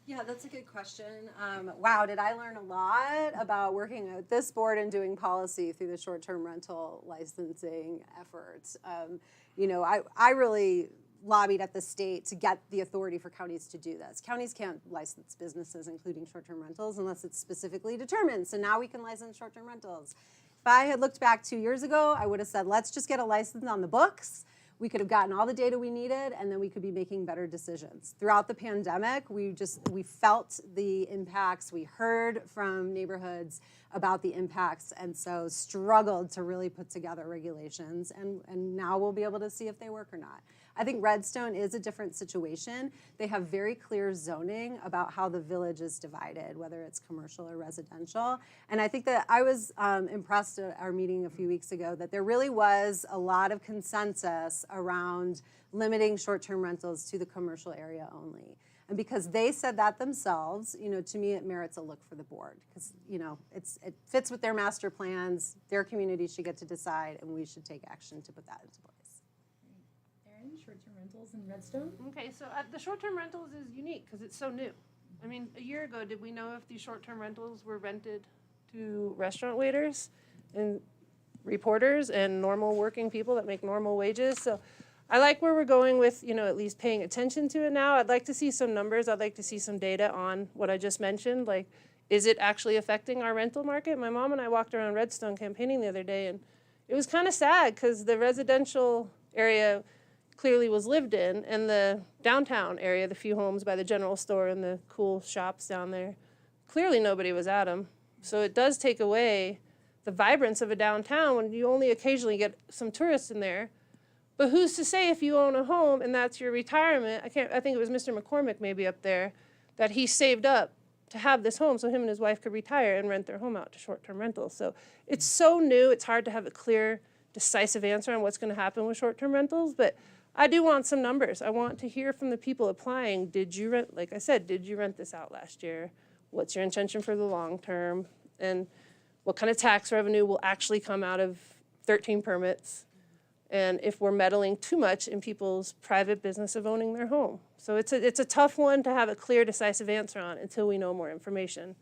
Yeah, that's a good question. Wow, did I learn a lot about working at this board and doing policy through the short-term rental licensing efforts. I really lobbied at the state to get the authority for counties to do this. Counties can't license businesses, including short-term rentals, unless it's specifically determined. So now we can license short-term rentals. If I had looked back 2 years ago, I would have said, let's just get a license on the books. We could have gotten all the data we needed, and then we could be making better decisions. Throughout the pandemic, we felt the impacts. We heard from neighborhoods about the impacts, and so struggled to really put together regulations. And now we'll be able to see if they work or not. I think Redstone is a different situation. They have very clear zoning about how the village is divided, whether it's commercial or residential. And I think that I was impressed at our meeting a few weeks ago that there really was a lot of consensus around limiting short-term rentals to the commercial area only. And because they said that themselves, to me it merits a look for the board because it fits with their master plans. Their community should get to decide, and we should take action to put that into place. Erin, short-term rentals in Redstone? Okay, so the short-term rentals is unique because it's so new. I mean, a year ago, did we know if these short-term rentals were rented to restaurant waiters and reporters and normal working people that make normal wages? So I like where we're going with, at least paying attention to it now. I'd like to see some numbers. I'd like to see some data on what I just mentioned. Like, is it actually affecting our rental market? My mom and I walked around Redstone campaigning the other day, and it was kind of sad because the residential area clearly was lived in, and the downtown area, the few homes by the general store and the cool shops down there, clearly nobody was at them. So it does take away the vibrance of a downtown when you only occasionally get some tourists in there. But who's to say if you own a home and that's your retirement? I think it was Mr. McCormick maybe up there, that he saved up to have this home so him and his wife could retire and rent their home out to short-term rentals. So it's so new, it's hard to have a clear, decisive answer on what's going to happen with short-term rentals, but I do want some numbers. I want to hear from the people applying. Did you rent, like I said, did you rent this out last year? What's your intention for the long term? And what kind of tax revenue will actually come out of 13 permits? And if we're meddling too much in people's private business of owning their home. So it's a tough one to have a clear, decisive answer on until we know more information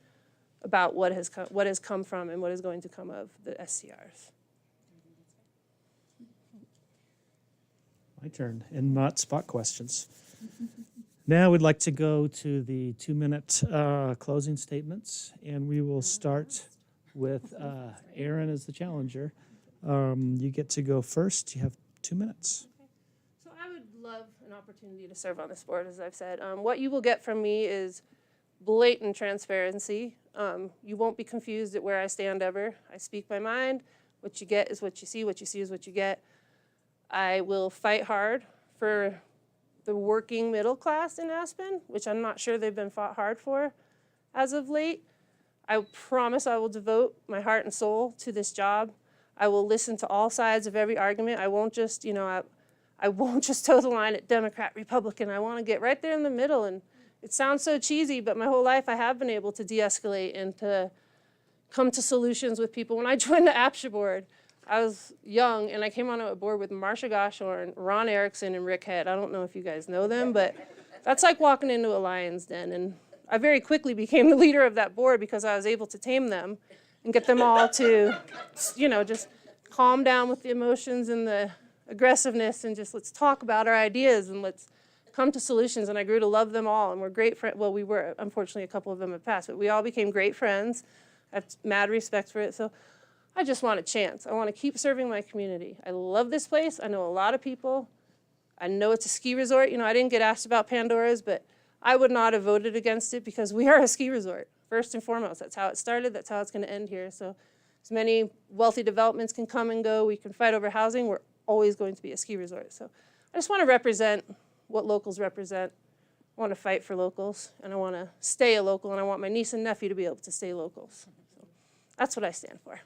about what has come from and what is going to come of the SCRs. My turn, and not spot questions. Now we'd like to go to the 2-minute closing statements, and we will start with Erin as the challenger. You get to go first. You have 2 minutes. Okay. So I would love an opportunity to serve on this board, as I've said. What you will get from me is blatant transparency. You won't be confused at where I stand ever. I speak my mind. What you get is what you see. What you see is what you get. I will fight hard for the working middle class in Aspen, which I'm not sure they've been fought hard for as of late. I promise I will devote my heart and soul to this job. I will listen to all sides of every argument. I won't just, I won't just toe the line at Democrat, Republican. I want to get right there in the middle. And it sounds so cheesy, but my whole life I have been able to de-escalate and to come to solutions with people. When I joined the APCHA board, I was young, and I came on a board with Marsha Goshorn, Ron Erickson, and Rick Head. I don't know if you guys know them, but that's like walking into a lion's den. And I very quickly became the leader of that board because I was able to tame them and get them all to, just calm down with the emotions and the aggressiveness and just let's talk about our ideas and let's come to solutions. And I grew to love them all, and we're great friends. Well, we were. Unfortunately, a couple of them have passed, but we all became great friends. I have mad respect for it. So I just want a chance. I want to keep serving my community. I love this place. I know a lot of people. I know it's a ski resort. I didn't get asked about Pandora's, but I would not have voted against it because we are a ski resort, first and foremost. That's how it started. That's how it's going to end here. So as many wealthy developments can come and go. We can fight over housing. We're always going to be a ski resort. So I just want to represent what locals represent. I want to fight for locals, and I want to stay a local, and I want my niece and nephew to be able to stay locals. So that's what I stand for.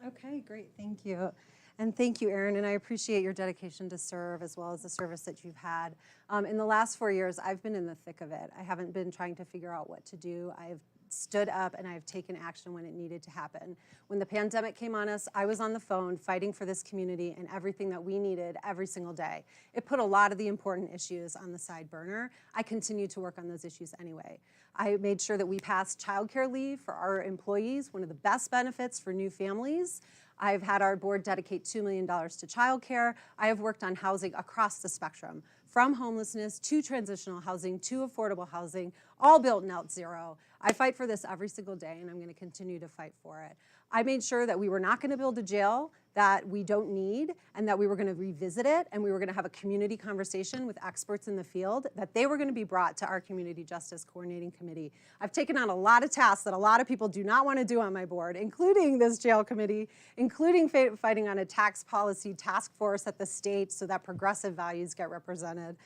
Okay, great, thank you. And thank you, Erin, and I appreciate your dedication to serve as well as the service that you've had. In the last 4 years, I've been in the thick of it. I haven't been trying to figure out what to do. I've stood up and I've taken action when it needed to happen. When the pandemic came on us, I was on the phone fighting for this community and everything that we needed every single day. It put a lot of the important issues on the side burner. I continue to work on those issues anyway. I made sure that we passed childcare leave for our employees, one of the best benefits for new families. I've had our board dedicate $2 million to childcare. I have worked on housing across the spectrum, from homelessness to transitional housing to affordable housing, all built in Net Zero. I fight for this every single day, and I'm going to continue to fight for it. I made sure that we were not going to build a jail that we don't need, and that we were going to revisit it, and we were going to have a community conversation with experts in the field, that they were going to be brought to our Community Justice Coordinating Committee. I've taken on a lot of tasks that a lot of people do not want to do on my board, including this jail committee, including fighting on a tax policy task force at the state so that progressive values get represented,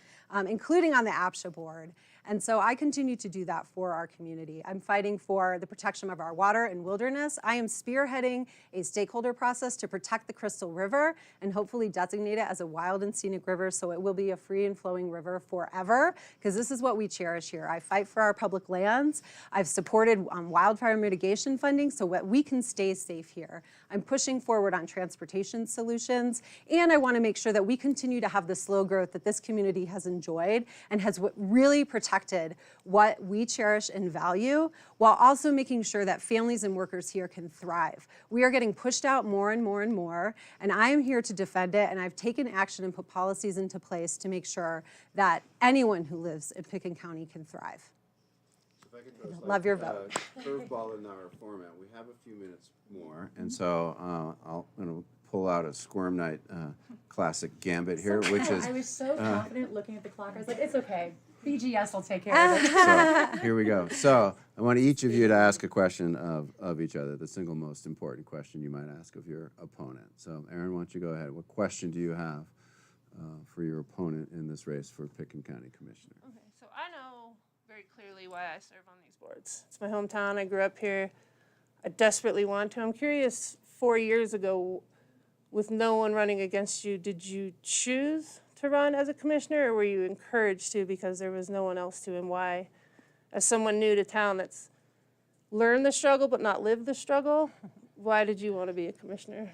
including on the APCHA board. And so I continue to do that for our community. I'm fighting for the protection of our water and wilderness. I am spearheading a stakeholder process to protect the Crystal River and hopefully designate it as a wild and scenic river so it will be a free and flowing river forever, because this is what we cherish here. I fight for our public lands. I've supported wildfire mitigation funding so that we can stay safe here. I'm pushing forward on transportation solutions, and I want to make sure that we continue to have the slow growth that this community has enjoyed and has really protected what we cherish and value, while also making sure that families and workers here can thrive. We are getting pushed out more and more and more, and I am here to defend it, and I've taken action and put policies into place to make sure that anyone who lives in Pitkin County can thrive. If I could throw Love your vote. Curveball in our format. We have a few minutes more, and so I'm going to pull out a Squirm Night classic gambit here, which is. I was so confident looking at the clock. I was like, it's okay. BGS will take care of it. So here we go. So I want each of you to ask a question of each other, the single most important question you might ask of your opponent. So Erin, why don't you go ahead? What question do you have for your opponent in this race for Pitkin County Commissioner? Okay, so I know very clearly why I serve on these boards. It's my hometown. I grew up here. I desperately want to. I'm curious, 4 years ago, with no one running against you, did you choose to run as a commissioner, or were you encouraged to because there was no one else to, and why? As someone new to town that's learned the struggle but not lived the struggle, why did you want to be a commissioner?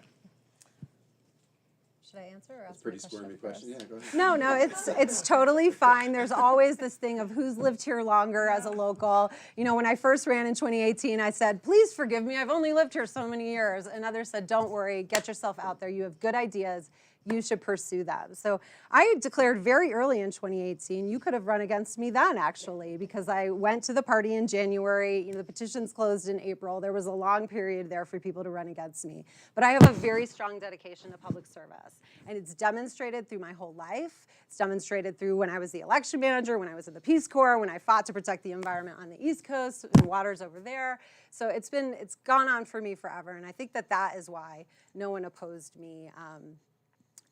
Should I answer or ask Pretty my squirmy question. first? Yeah, go ahead. No, it's totally fine. There's always this thing of who's lived here longer as a local. You know, when I first ran in 2018, I said, please forgive me, I've only lived here so many years. And others said, don't worry, get yourself out there. You have good ideas. You should pursue them. So I declared very early in 2018, you could have run against me then, actually, because I went to the party in January. You know, the petitions closed in April. There was a long period there for people to run against me. But I have a very strong dedication to public service. And it's demonstrated through my whole life. It's demonstrated through when I was the election manager, when I was in the Peace Corps, when I fought to protect the environment on the East Coast, and waters over there. So it's gone on for me forever. And I think that is why no one opposed me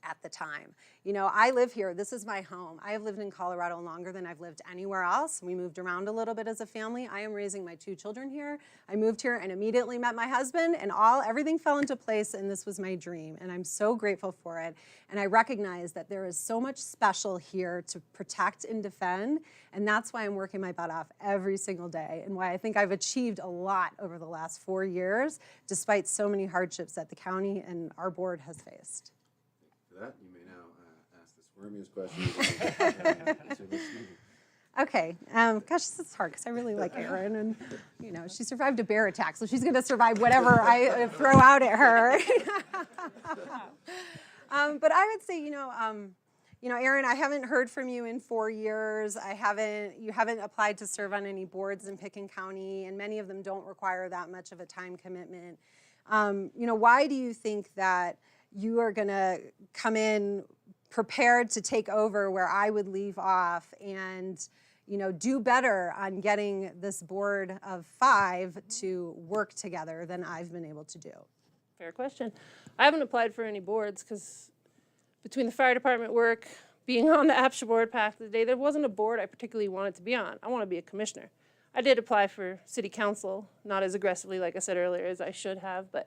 at the time. You know, I live here. This is my home. I have lived in Colorado longer than I've lived anywhere else. We moved around a little bit as a family. I am raising my 2 children here. I moved here and immediately met my husband, and everything fell into place, and this was my dream, and I'm so grateful for it. And I recognize that there is so much special here to protect and defend, and that's why I'm working my butt off every single day, and why I think I've achieved a lot over the last 4 years, despite so many hardships that the county and our board has faced. For that, you may now ask the squirmiest question. Okay, gosh, this is hard because I really like Erin, and you know she survived a bear attack, so she's going to survive whatever I throw out at her. But I would say, you know, Erin, I haven't heard from you in 4 years. You haven't applied to serve on any boards in Pitkin County, and many of them don't require that much of a time commitment. You know, why do you think that you are going to come in prepared to take over where I would leave off and, you know, do better on getting this board of 5 to work together than I've been able to do? Fair question. I haven't applied for any boards because between the fire department work, being on the APCHA board past the day, there wasn't a board I particularly wanted to be on. I want to be a commissioner. I did apply for city council, not as aggressively, like I said earlier, as I should have, but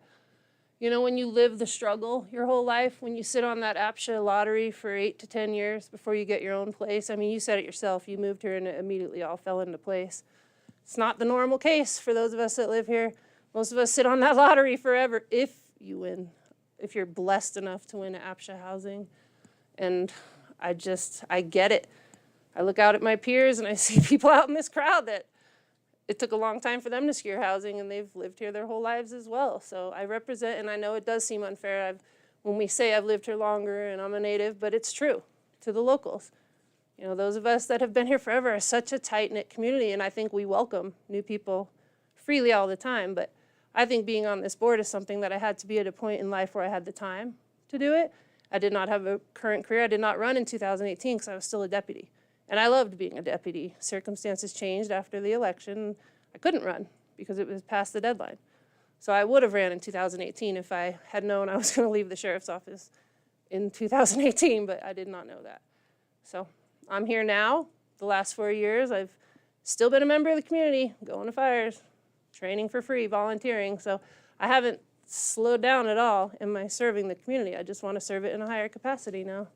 you know, when you live the struggle your whole life, when you sit on that APCHA lottery for 8 to 10 years before you get your own place, I mean, you said it yourself, you moved here and it immediately all fell into place. It's not the normal case for those of us that live here. Most of us sit on that lottery forever if you win, if you're blessed enough to win APCHA housing. And I get it. I look out at my peers and I see people out in this crowd that it took a long time for them to secure housing, and they've lived here their whole lives as well. So I represent, and I know it does seem unfair when we say I've lived here longer and I'm a native, but it's true to the locals. You know, those of us that have been here forever are such a tight-knit community, and I think we welcome new people freely all the time. But I think being on this board is something that I had to be at a point in life where I had the time to do it. I did not have a current career. I did not run in 2018 because I was still a deputy. And I loved being a deputy. Circumstances changed after the election. I couldn't run because it was past the deadline. So I would have ran in 2018 if I had known I was going to leave the sheriff's office in 2018, but I did not know that. So I'm here now. The last 4 years, I've still been a member of the community, going to fires, training for free, volunteering. So I haven't slowed down at all in my serving the community. I just want to serve it in a higher capacity now.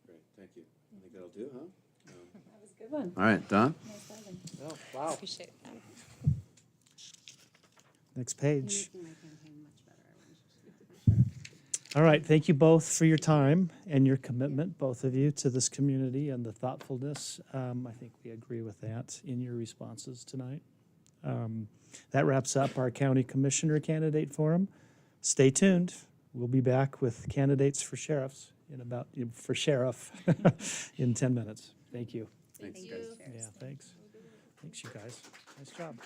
Great, thank you. I think that'll do, huh? That was a good one. All right, Don? Nice diving. Oh, wow. Appreciate that. Next page. Making my campaign much better. All right, thank you both for your time and your commitment, both of you, to this community and the thoughtfulness. I think we agree with that in your responses tonight. That wraps up our county commissioner candidate forum. Stay tuned. We'll be back with candidates for sheriff in 10 minutes. Thank you. Thanks, Thank guys. you. Yeah, thanks. Thanks, you guys. Nice job.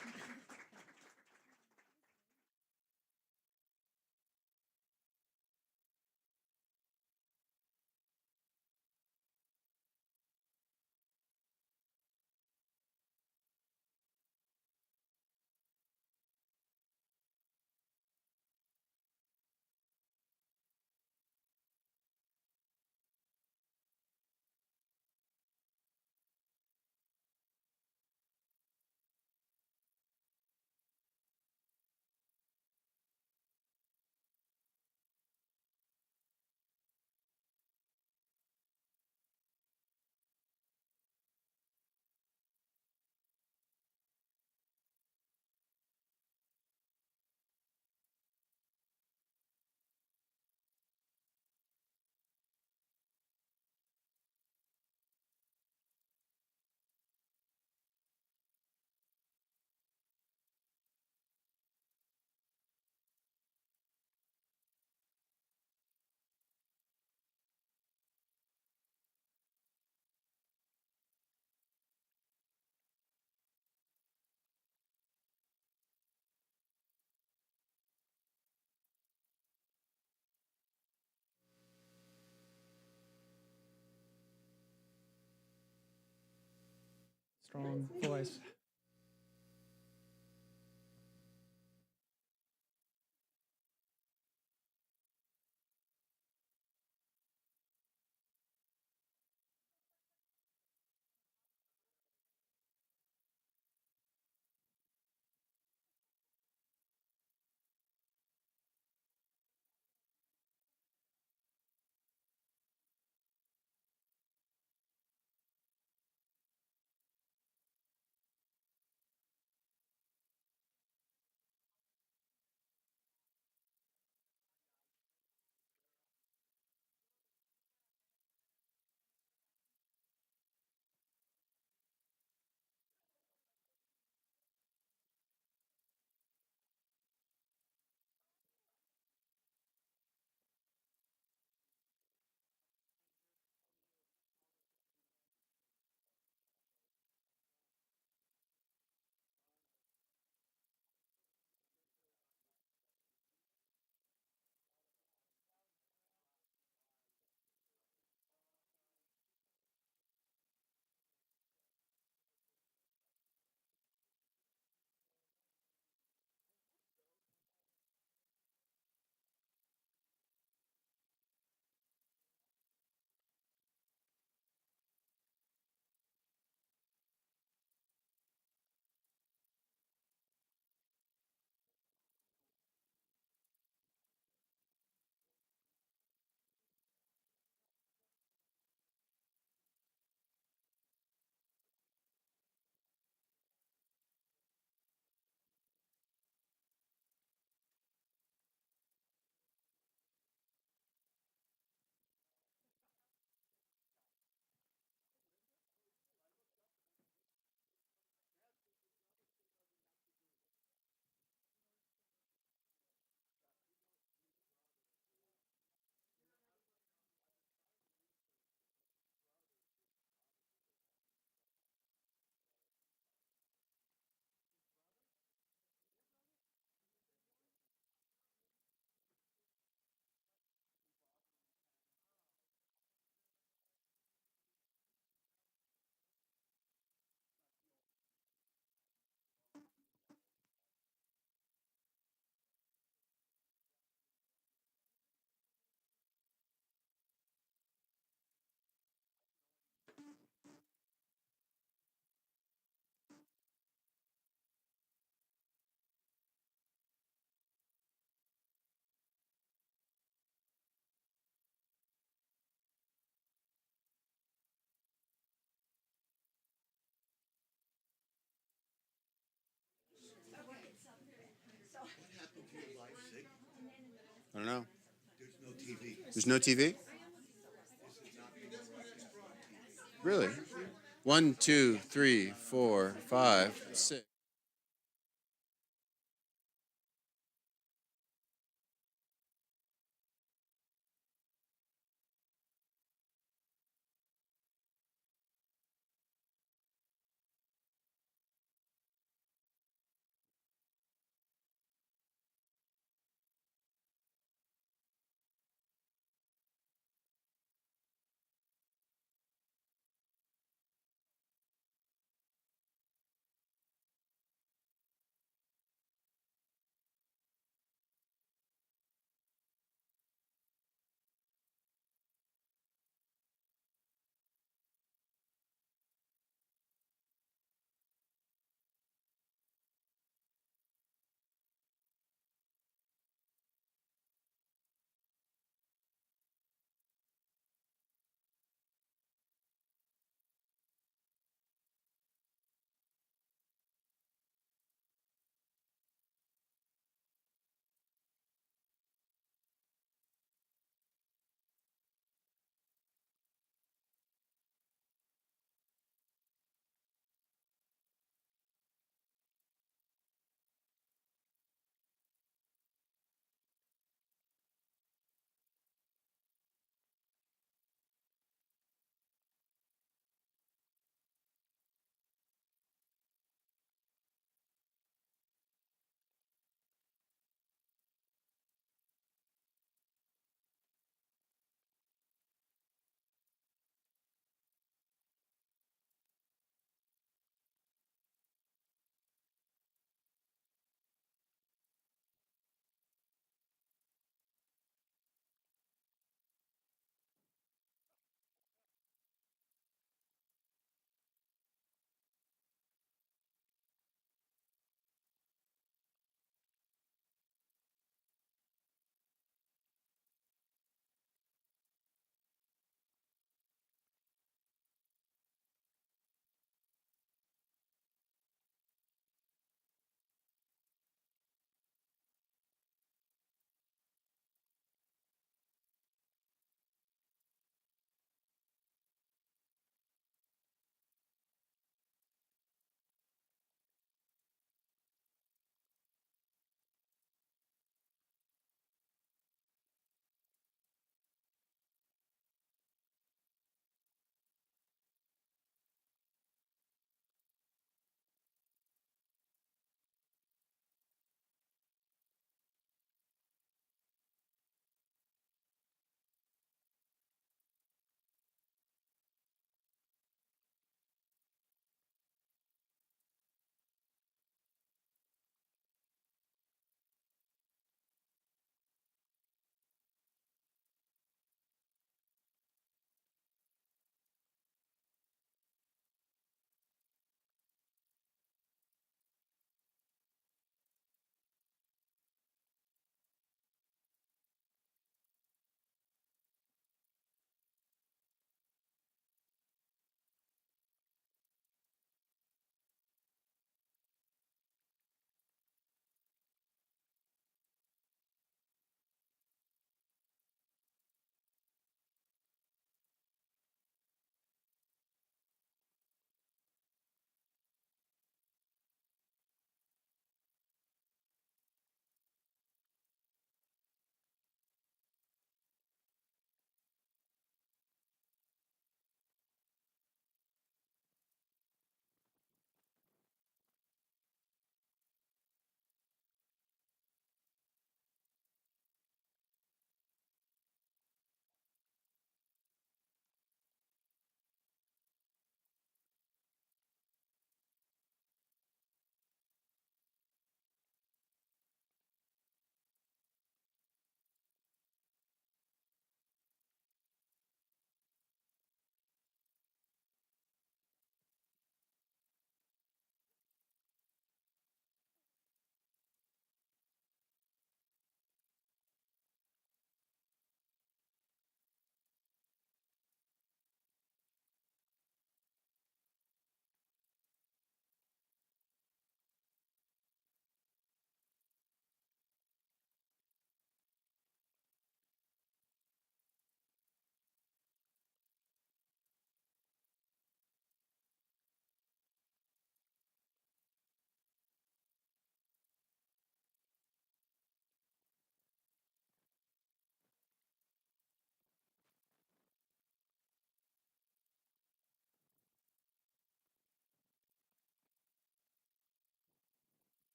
strong voice. I don't know. There's no TV? Really? 1, 2, 3, 4, 5, 6.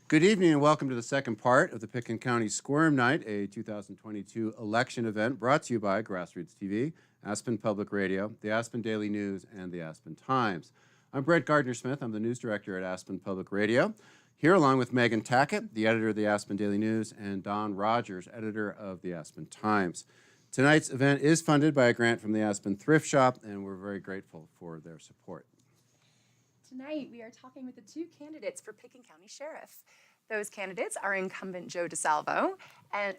Good evening and welcome to the second part of the Pitkin County Squirm Night, a 2022 election event brought to you by Grassroots TV, Aspen Public Radio, the Aspen Daily News, and the Aspen Times. I'm Brent Gardner-Smith. I'm the news director at Aspen Public Radio. Here along with Megan Tackett, the editor of the Aspen Daily News, and Don Rogers, editor of the Aspen Times. Tonight's event is funded by a grant from the Aspen Thrift Shop, and we're very grateful for their support. Tonight, we are talking with the two candidates for Pitkin County Sheriff. Those candidates are incumbent Joe DiSalvo,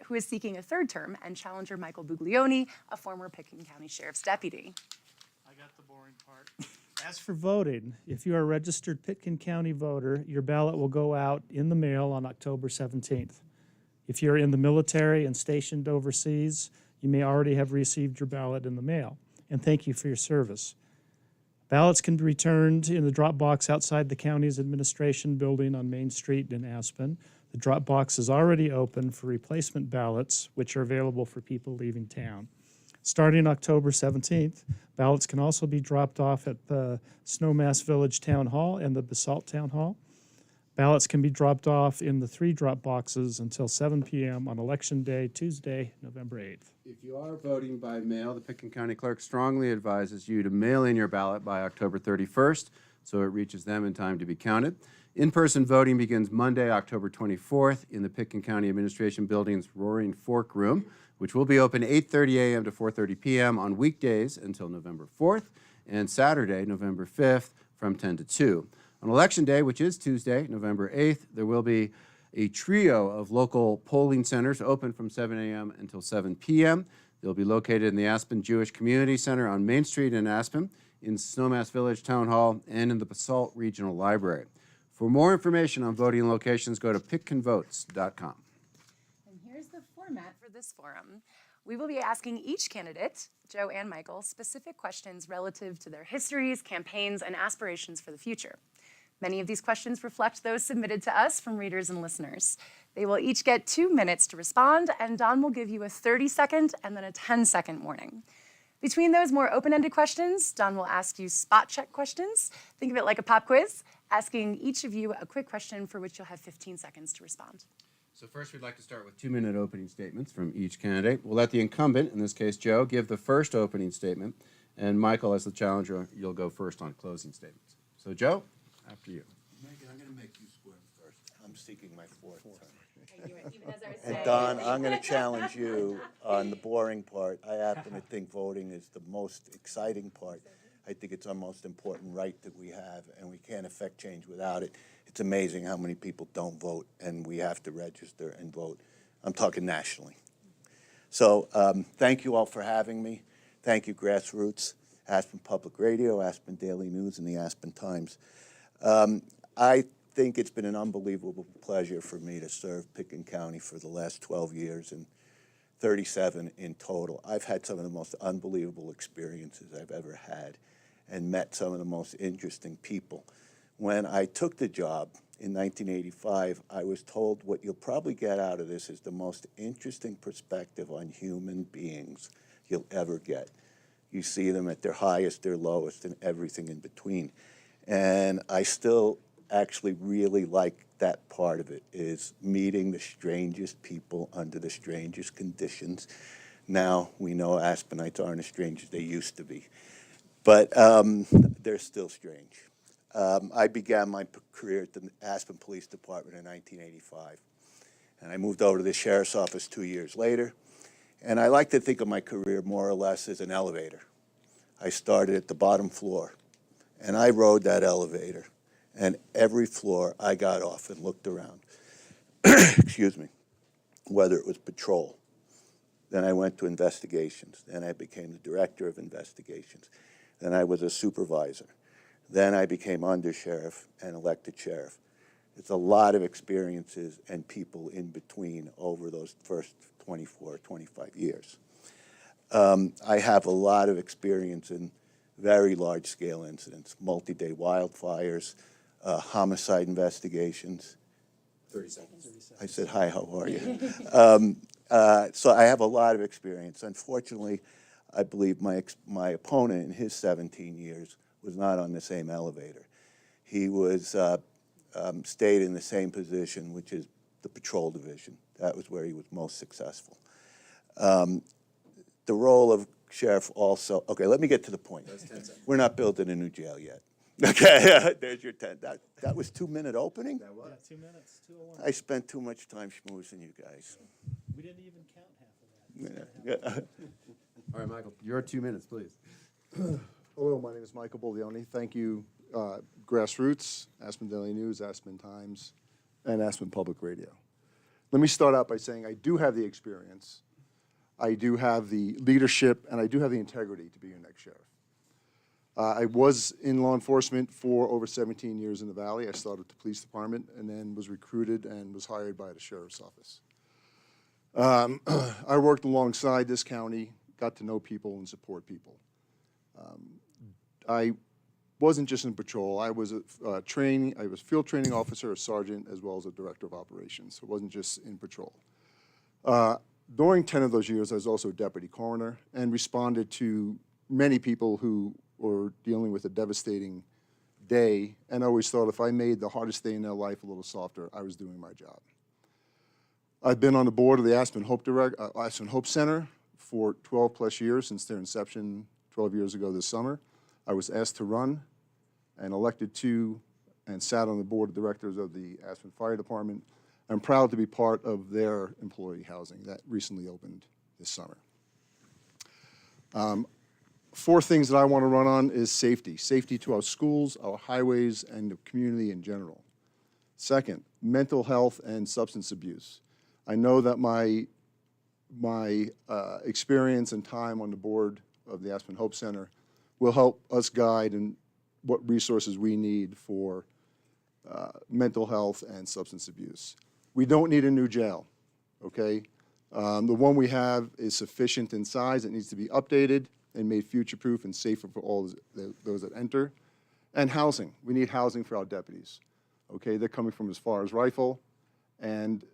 who is seeking a third term, and challenger Michael Buglione, a former Pitkin County Sheriff's deputy. I got the boring part. As for voting, if you are a registered Pitkin County voter, your ballot will go out in the mail on October 17th. If you're in the military and stationed overseas, you may already have received your ballot in the mail. And thank you for your service. Ballots can be returned in the drop box outside the county's administration building on Main Street in Aspen. The drop box is already open for replacement ballots, which are available for people leaving town. Starting October 17th, ballots can also be dropped off at the Snowmass Village Town Hall and the Basalt Town Hall. Ballots can be dropped off in the 3 drop boxes until 7 p.m. on Election Day, Tuesday, November 8th. If you are voting by mail, the Pitkin County Clerk strongly advises you to mail in your ballot by October 31st so it reaches them in time to be counted. In-person voting begins Monday, October 24th in the Pitkin County Administration Building's Roaring Fork Room, which will be open 8:30 a.m. to 4:30 p.m. on weekdays until November 4th and Saturday, November 5th from 10 to 2. On Election Day, which is Tuesday, November 8th, there will be a trio of local polling centers open from 7 a.m. until 7 p.m. They'll be located in the Aspen Jewish Community Center on Main Street in Aspen, in Snowmass Village Town Hall, and in the Basalt Regional Library. For more information on voting locations, go to pitkinvotes.com. And here's the format for this forum. We will be asking each candidate, Joe and Michael, specific questions relative to their histories, campaigns, and aspirations for the future. Many of these questions reflect those submitted to us from readers and listeners. They will each get 2 minutes to respond, and Don will give you a 30-second and then a 10-second warning. Between those more open-ended questions, Don will ask you spot check questions. Think of it like a pop quiz, asking each of you a quick question for which you'll have 15 seconds to respond. So first, we'd like to start with 2-minute opening statements from each candidate. We'll let the incumbent, in this case Joe, give the first opening statement, and Michael, as the challenger, you'll go first on closing statements. So Joe, after you. Megan, I'm going to make you squirm first. I'm seeking my 4th term. Even as I was And saying. Don, I'm going to challenge you on the boring part. I happen to think voting is the most exciting part. I think it's our most important right that we have, and we can't affect change without it. It's amazing how many people don't vote, and we have to register and vote. I'm talking nationally. So thank you all for having me. Thank you, Grassroots, Aspen Public Radio, Aspen Daily News, and the Aspen Times. I think it's been an unbelievable pleasure for me to serve Pitkin County for the last 12 years and 37 in total. I've had some of the most unbelievable experiences I've ever had and met some of the most interesting people. When I took the job in 1985, I was told what you'll probably get out of this is the most interesting perspective on human beings you'll ever get. You see them at their highest, their lowest, and everything in between. And I still actually really like that part of it, is meeting the strangest people under the strangest conditions. Now we know Aspenites aren't as strange as they used to be, but they're still strange. I began my career at the Aspen Police Department in 1985, and I moved over to the Sheriff's Office 2 years later, and I like to think of my career more or less as an elevator. I started at the bottom floor, and I rode that elevator, and every floor I got off and looked around, excuse me, whether it was patrol. Then I went to investigations. Then I became the director of investigations. Then I was a supervisor. Then I became undersheriff and elected sheriff. It's a lot of experiences and people in between over those first 24, 25 years. I have a lot of experience in very large-scale incidents, multi-day wildfires, homicide investigations. 30 seconds. I said, hi, how are you? So I have a lot of experience. Unfortunately, I believe my opponent in his 17 years was not on the same elevator. He was stayed in the same position, which is the patrol division. That was where he was most successful. The role of sheriff also, okay, let me get to the point. We're not building a new jail yet. Okay, there's your 10. That was 2-minute opening? That was. Yeah, 2 minutes, 2:01. I spent too much time schmoozing you guys. We didn't even count half of that. Yeah. All right, Michael, your 2 minutes, please. Hello, my name is Michael Buglione. Thank you, Grassroots, Aspen Daily News, Aspen Times, and Aspen Public Radio. Let me start out by saying I do have the experience, I do have the leadership, and I do have the integrity to be your next sheriff. I was in law enforcement for over 17 years in the Valley. I started at the police department and then was recruited and was hired by the sheriff's office. I worked alongside this county, got to know people and support people. I wasn't just in patrol. I was a field training officer, a sergeant, as well as a director of operations. So it wasn't just in patrol. During 10 of those years, I was also a deputy coroner and responded to many people who were dealing with a devastating day, and I always thought if I made the hardest day in their life a little softer, I was doing my job. I've been on the board of the Aspen Hope Center for 12 plus years since their inception 12 years ago this summer. I was asked to run and elected to and sat on the board of directors of the Aspen Fire Department. I'm proud to be part of their employee housing that recently opened this summer. 4 things that I want to run on is safety. Safety to our schools, our highways, and the community in general. Second, mental health and substance abuse. I know that my experience and time on the board of the Aspen Hope Center will help us guide in what resources we need for mental health and substance abuse. We don't need a new jail, okay? The one we have is sufficient in size. It needs to be updated and made future-proof and safer for all those that enter. And housing. We need housing for our deputies, okay? They're coming from as far as Rifle and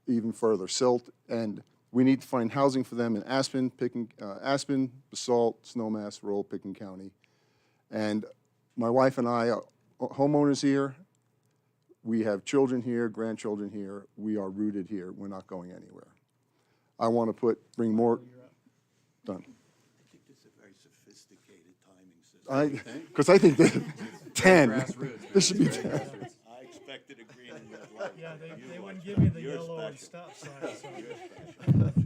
even further, Silt, and we need to find housing for them in Aspen, Aspen, Basalt, Snowmass, rural Pitkin County. And my wife and I are homeowners here. We have children here, grandchildren here. We are rooted here. We're not going anywhere. I want to bring more, done. I think this is a very sophisticated timing system. Because I think that 10, Grassroots. this should be 10. I expected a green and red light. Yeah, they wouldn't give me the You're yellow and special. stop sign. So. Love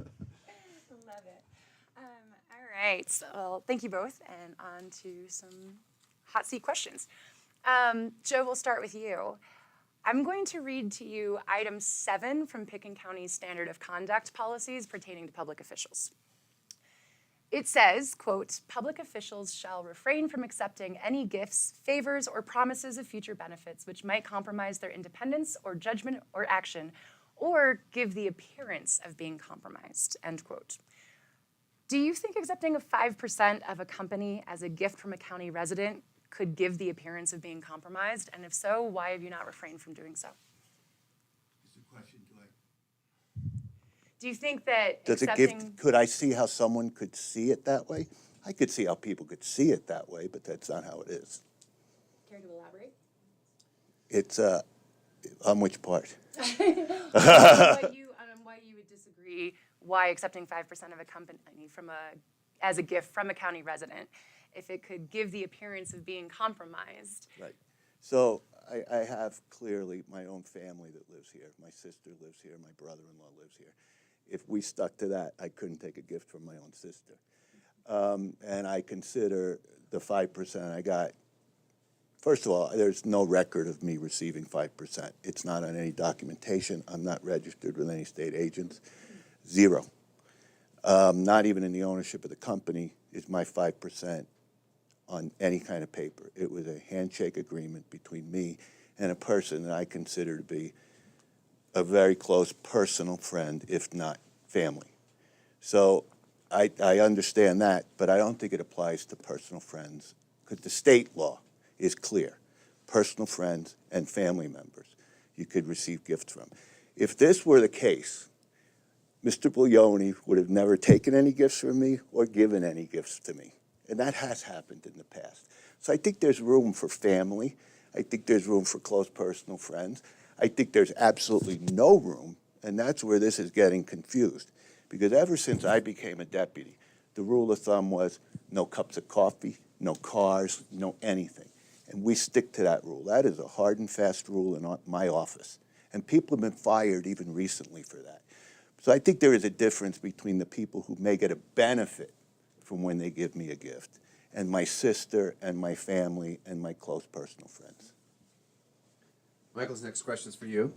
it. All right, so thank you both, and on to some hot seat questions. Joe, we'll start with you. I'm going to read to you item 7 from Pitkin County's Standard of Conduct policies pertaining to public officials. It says, quote, public officials shall refrain from accepting any gifts, favors, or promises of future benefits which might compromise their independence or judgment or action, or give the appearance of being compromised, end quote. Do you think accepting a 5% of a company as a gift from a county resident could give the appearance of being compromised? And if so, why have you not refrained from doing so? Is the question, Do you think that does it accepting... give, could I see how someone could see it that way? I could see how people could see it that way, but that's not how it is. Care to elaborate? It's, on which part? on why you would disagree, why accepting 5% of a company as a gift from a county resident, if it could give the appearance of being compromised. Right. So I have clearly my own family that lives here. My sister lives here. My brother-in-law lives here. If we stuck to that, I couldn't take a gift from my own sister. And I consider the 5% I got, first of all, there's no record of me receiving 5%. It's not on any documentation. I'm not registered with any state agents. 0. Not even in the ownership of the company is my 5% on any kind of paper. It was a handshake agreement between me and a person that I consider to be a very close personal friend, if not family. So I understand that, but I don't think it applies to personal friends, because the state law is clear. Personal friends and family members you could receive gifts from. If this were the case, Mr. Buglione would have never taken any gifts from me or given any gifts to me. And that has happened in the past. So I think there's room for family. I think there's room for close personal friends. I think there's absolutely no room, and that's where this is getting confused. Because ever since I became a deputy, the rule of thumb was no cups of coffee, no cars, no anything. And we stick to that rule. That is a hard and fast rule in my office. And people have been fired even recently for that. So I think there is a difference between the people who may get a benefit from when they give me a gift and my sister and my family and my close personal friends. Michael's next question is for you.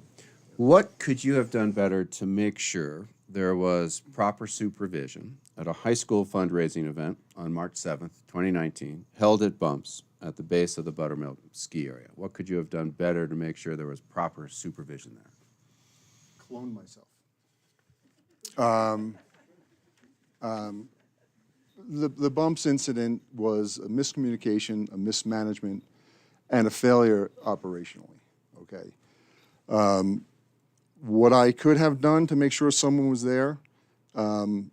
What could you have done better to make sure there was proper supervision at a high school fundraising event on March 7th, 2019, held at Bumps at the base of the Buttermilk ski area? What could you have done better to make sure there was proper supervision there? Clone myself. The Bumps incident was a miscommunication, a mismanagement, and a failure operationally, okay? What I could have done to make sure someone was there, I'm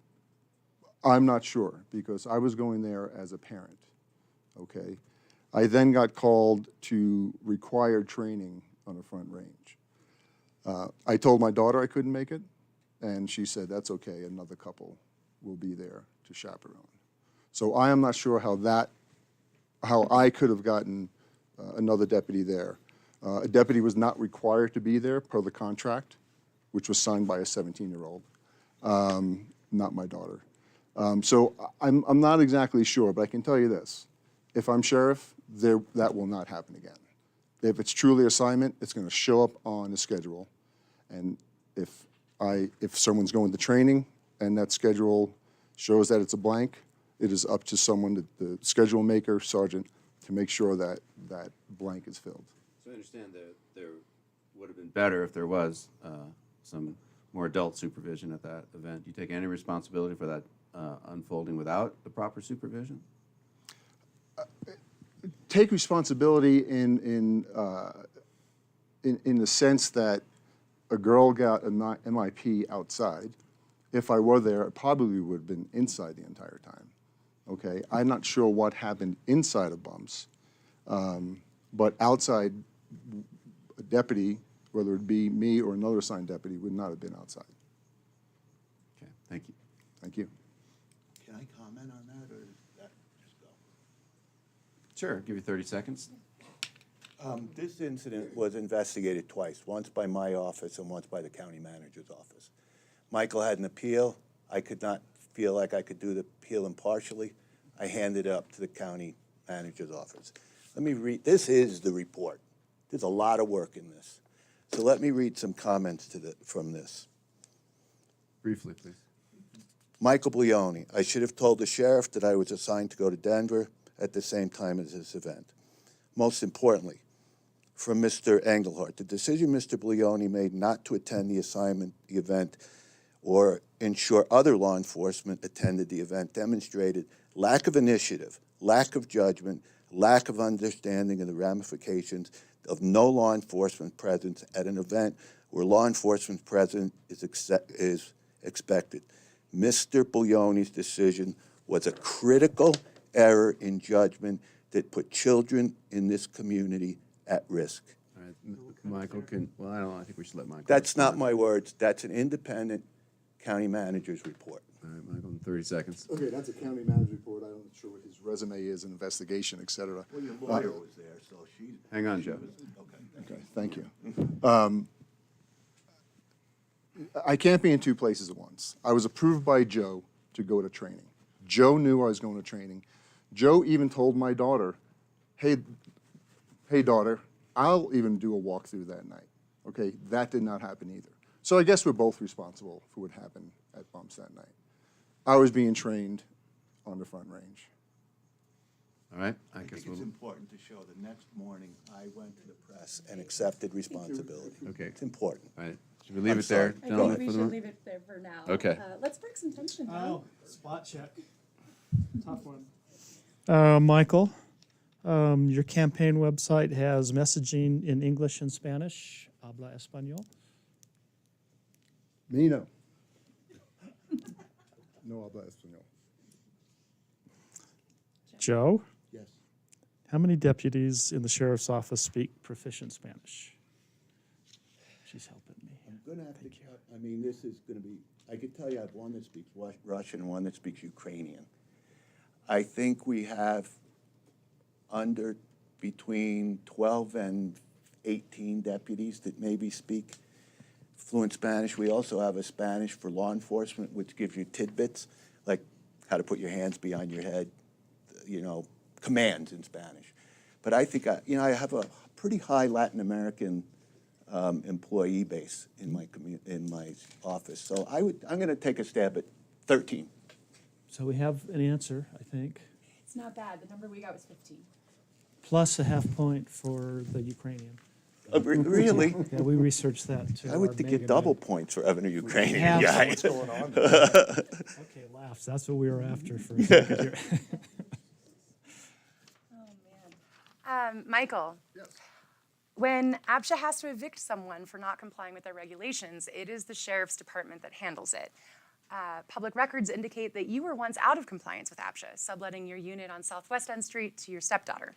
not sure, because I was going there as a parent, okay? I then got called to required training on the Front Range. I told my daughter I couldn't make it, and she said, that's okay, another couple will be there to chaperone. So I am not sure how I could have gotten another deputy there. A deputy was not required to be there per the contract, which was signed by a 17-year-old, not my daughter. So I'm not exactly sure, but I can tell you this. If I'm sheriff, that will not happen again. If it's truly assignment, it's going to show up on the schedule. And if someone's going to training and that schedule shows that it's a blank, it is up to someone, the schedule maker, sergeant, to make sure that that blank is filled. So I understand that there would have been better if there was some more adult supervision at that event. Do you take any responsibility for that unfolding without the proper supervision? Take responsibility in the sense that a girl got an MIP outside. If I were there, it probably would have been inside the entire time. Okay, I'm not sure what happened inside of Bumps, but outside, a deputy, whether it be me or another assigned deputy, would not have been outside. Okay, thank you. Thank you. Can I comment on that, or does that just go? Sure, I'll give you 30 seconds. This incident was investigated twice, once by my office and once by the county manager's office. Michael had an appeal. I could not feel like I could do the appeal impartially. I handed it up to the county manager's office. Let me read, this is the report. There's a lot of work in this. So let me read some comments from this. Briefly, please. Michael Buglione, I should have told the sheriff that I was assigned to go to Denver at the same time as this event. Most importantly, from Mr. Engelhardt, the decision Mr. Buglione made not to attend the event, or ensure other law enforcement attended the event demonstrated lack of initiative, lack of judgment, lack of understanding of the ramifications of no law enforcement presence at an event where law enforcement presence is expected. Mr. Buglione's decision was a critical error in judgment that put children in this community at risk. All right, Michael well, I don't know, I think we should let Michael. That's not respond. my words. That's an independent county manager's report. All right, Michael, in 30 seconds. Okay, that's a county manager report. I'm not sure what his resume is, an investigation, et cetera. Well, your lawyer was there, so she... Hang on, Joe. Okay, thank you. I can't be in two places at once. I was approved by Joe to go to training. Joe knew I was going to training. Joe even told my daughter, hey, daughter, I'll even do a walkthrough that night. Okay, that did not happen either. So I guess we're both responsible for what happened at Bumps that night. I was being trained on the Front Range. All right, I I guess think we'll. it's important to show the next morning I went to the press and accepted responsibility. Okay. It's important. All right, should we leave I'm it there, I gentlemen, think we for the should moment? leave it there for now. Okay. Let's break some tension down. Oh, spot check. Tough one. Michael, your campaign website has messaging in English and Spanish. Habla español. Me, no. No habla español. Joe, Yes. How many deputies in the sheriff's office speak proficient Spanish? She's helping me. I'm gonna have to, I mean, this is gonna be, I could tell you I have one that speaks Russian and one that speaks Ukrainian. I think we have between 12 and 18 deputies that maybe speak fluent Spanish. We also have a Spanish for law enforcement, which gives you tidbits, like how to put your hands behind your head, you know, commands in Spanish. But I think, I have a pretty high Latin American employee base in my office. So I'm going to take a stab at 13. So we have an answer, I think, It's not bad. The number we got was 15. plus a half point for the Ukrainian. Really? Yeah, we researched that too. I would Our think mega get double man. points for having a Ukrainian Half, so guy. what's going on there? Okay, laughs. That's what we were after for a second here. Michael, when APCHA has to evict someone for not complying with their regulations, it is the sheriff's department that handles it. Public records indicate that you were once out of compliance with APCHA, subletting your unit on Southwest End Street to your stepdaughter.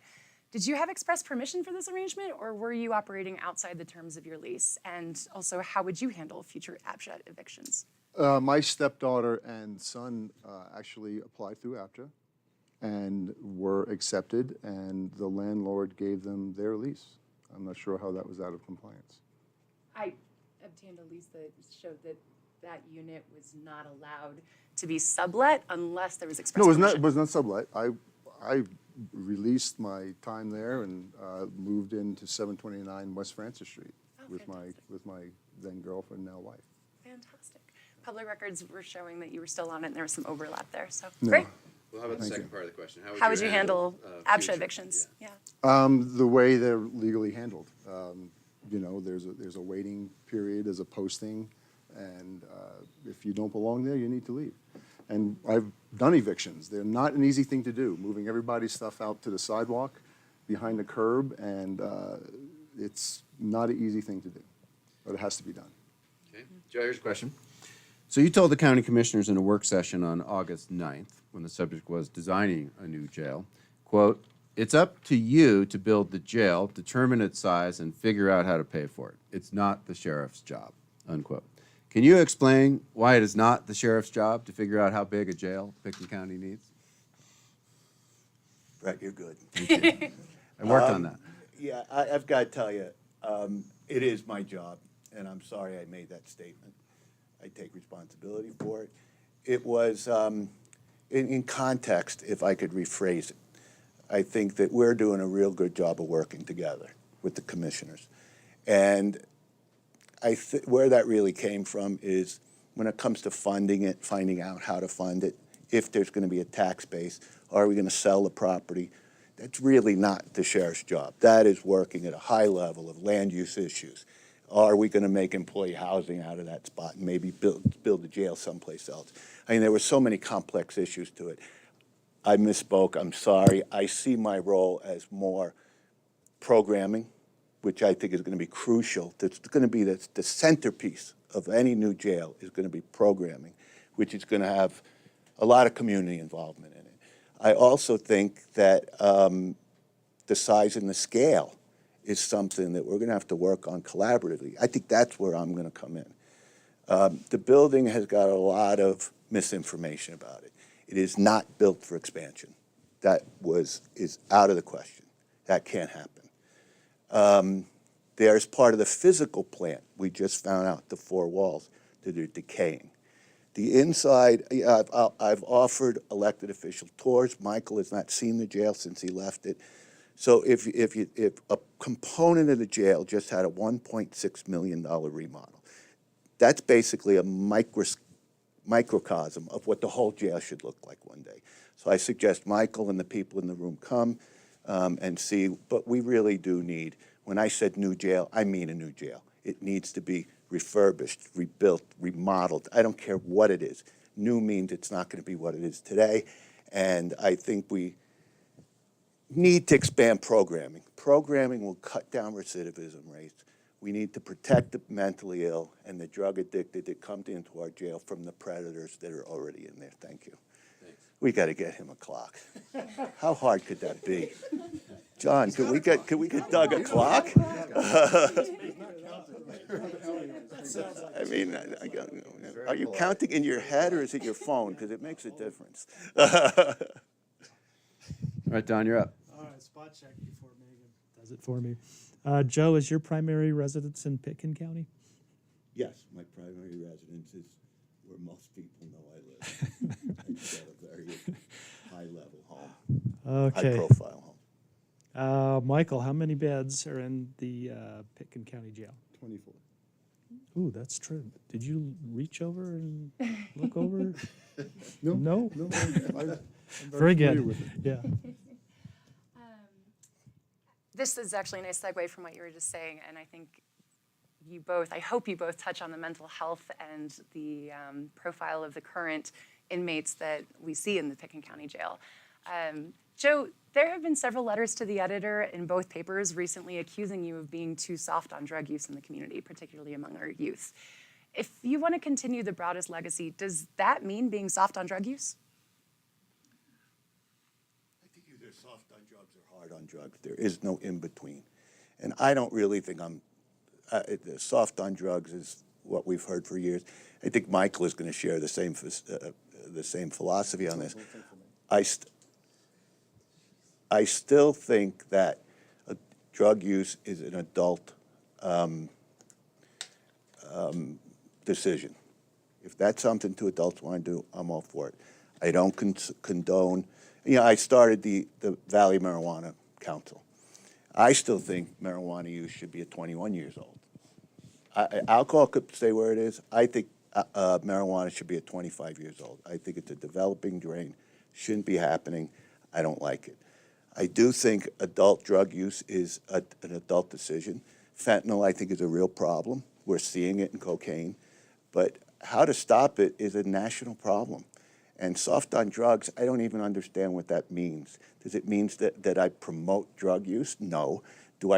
Did you have express permission for this arrangement, or were you operating outside the terms of your lease? And also, how would you handle future APCHA evictions? My stepdaughter and son actually applied through APCHA and were accepted, and the landlord gave them their lease. I'm not sure how that was out of compliance. I obtained a lease that showed that that unit was not allowed to be sublet unless there was express No, permission. it was not sublet. I released my time there and moved into 729 West Francis Street with my then girlfriend, now wife. Fantastic. Public records were showing that you were still on it, and there was some overlap there, so No. great. Well, how about the second part of the question? How would you handle APCHA future- evictions? yeah. The way they're legally handled. There's a waiting period, there's a posting, and if you don't belong there, you need to leave. And I've done evictions. They're not an easy thing to do, moving everybody's stuff out to the sidewalk, behind the curb, and it's not an easy thing to do, but it has to be done. Okay. Joe, here's a question. So you told the county commissioners in a work session on August 9th, when the subject was designing a new jail, quote, "It's up to you to build the jail, determine its size, and figure out how to pay for it. It's not the sheriff's job," unquote. Can you explain why it is not the sheriff's job to figure out how big a jail Pitkin County needs? Brett, you're good. I worked on that. Yeah, I've got to tell you, it is my job, and I'm sorry I made that statement. I take responsibility for it. It was, in context, if I could rephrase it, I think that we're doing a real good job of working together with the commissioners. And where that really came from is when it comes to funding it, finding out how to fund it, if there's going to be a tax base, are we going to sell the property? That's really not the sheriff's job. That is working at a high level of land use issues. Are we going to make employee housing out of that spot and maybe build a jail someplace else? I mean, there were so many complex issues to it. I misspoke. I'm sorry. I see my role as more programming, which I think is going to be crucial. That's going to be the centerpiece of any new jail is going to be programming, which is going to have a lot of community involvement in it. I also think that the size and the scale is something that we're going to have to work on collaboratively. I think that's where I'm going to come in. The building has got a lot of misinformation about it. It is not built for expansion. That is out of the question. That can't happen. There's part of the physical plant. We just found out the four walls that are decaying. The inside, I've offered elected official tours. Michael has not seen the jail since he left it. So if a component of the jail just had a $1.6 million remodel, that's basically a microcosm of what the whole jail should look like one day. So I suggest Michael and the people in the room come and see, but we really do need, when I said new jail, I mean a new jail. It needs to be refurbished, rebuilt, remodeled. I don't care what it is. New means it's not going to be what it is today, and I think we need to expand programming. Programming will cut down recidivism rates. We need to protect the mentally ill and the drug addicted that come into our jail from the predators that are already in there. Thank you. Thanks. We got to get him a clock. How hard could that be? John, could we get Doug a clock? I mean, are you counting in your head or is it your phone? Because it makes a difference. All right, Don, you're up. All right, spot check before Megan does it for me. Joe, is your primary residence in Pitkin County? Yes, my primary residence is where most people know I live. I got a very high-level home, Okay. high-profile home. Michael, how many beds are in the Pitkin County Jail? 24. Ooh, that's true. Did you reach over and look over? No, No? no, I'm Very familiar good. with it. Yeah. This is actually a nice segue from what you were just saying, and I think I hope you both touch on the mental health and the profile of the current inmates that we see in the Pitkin County Jail. Joe, there have been several letters to the editor in both papers recently accusing you of being too soft on drug use in the community, particularly among our youth. If you want to continue the Braudis legacy, does that mean being soft on drug use? I think either soft on drugs or hard on drugs. There is no in between. And I don't really think I'm soft on drugs is what we've heard for years. I think Michael is going to share the same philosophy on this. I still think that drug use is an adult decision. If that's something two adults want to do, I'm all for it. I don't condone. I started the Valley Marijuana Council. I still think marijuana use should be at 21 years old. Alcohol could stay where it is. I think marijuana should be at 25 years old. I think it's a developing drain, shouldn't be happening. I don't like it. I do think adult drug use is an adult decision. Fentanyl, I think, is a real problem. We're seeing it in cocaine. But how to stop it is a national problem. And soft on drugs, I don't even understand what that means. Does it mean that I promote drug use? No. Do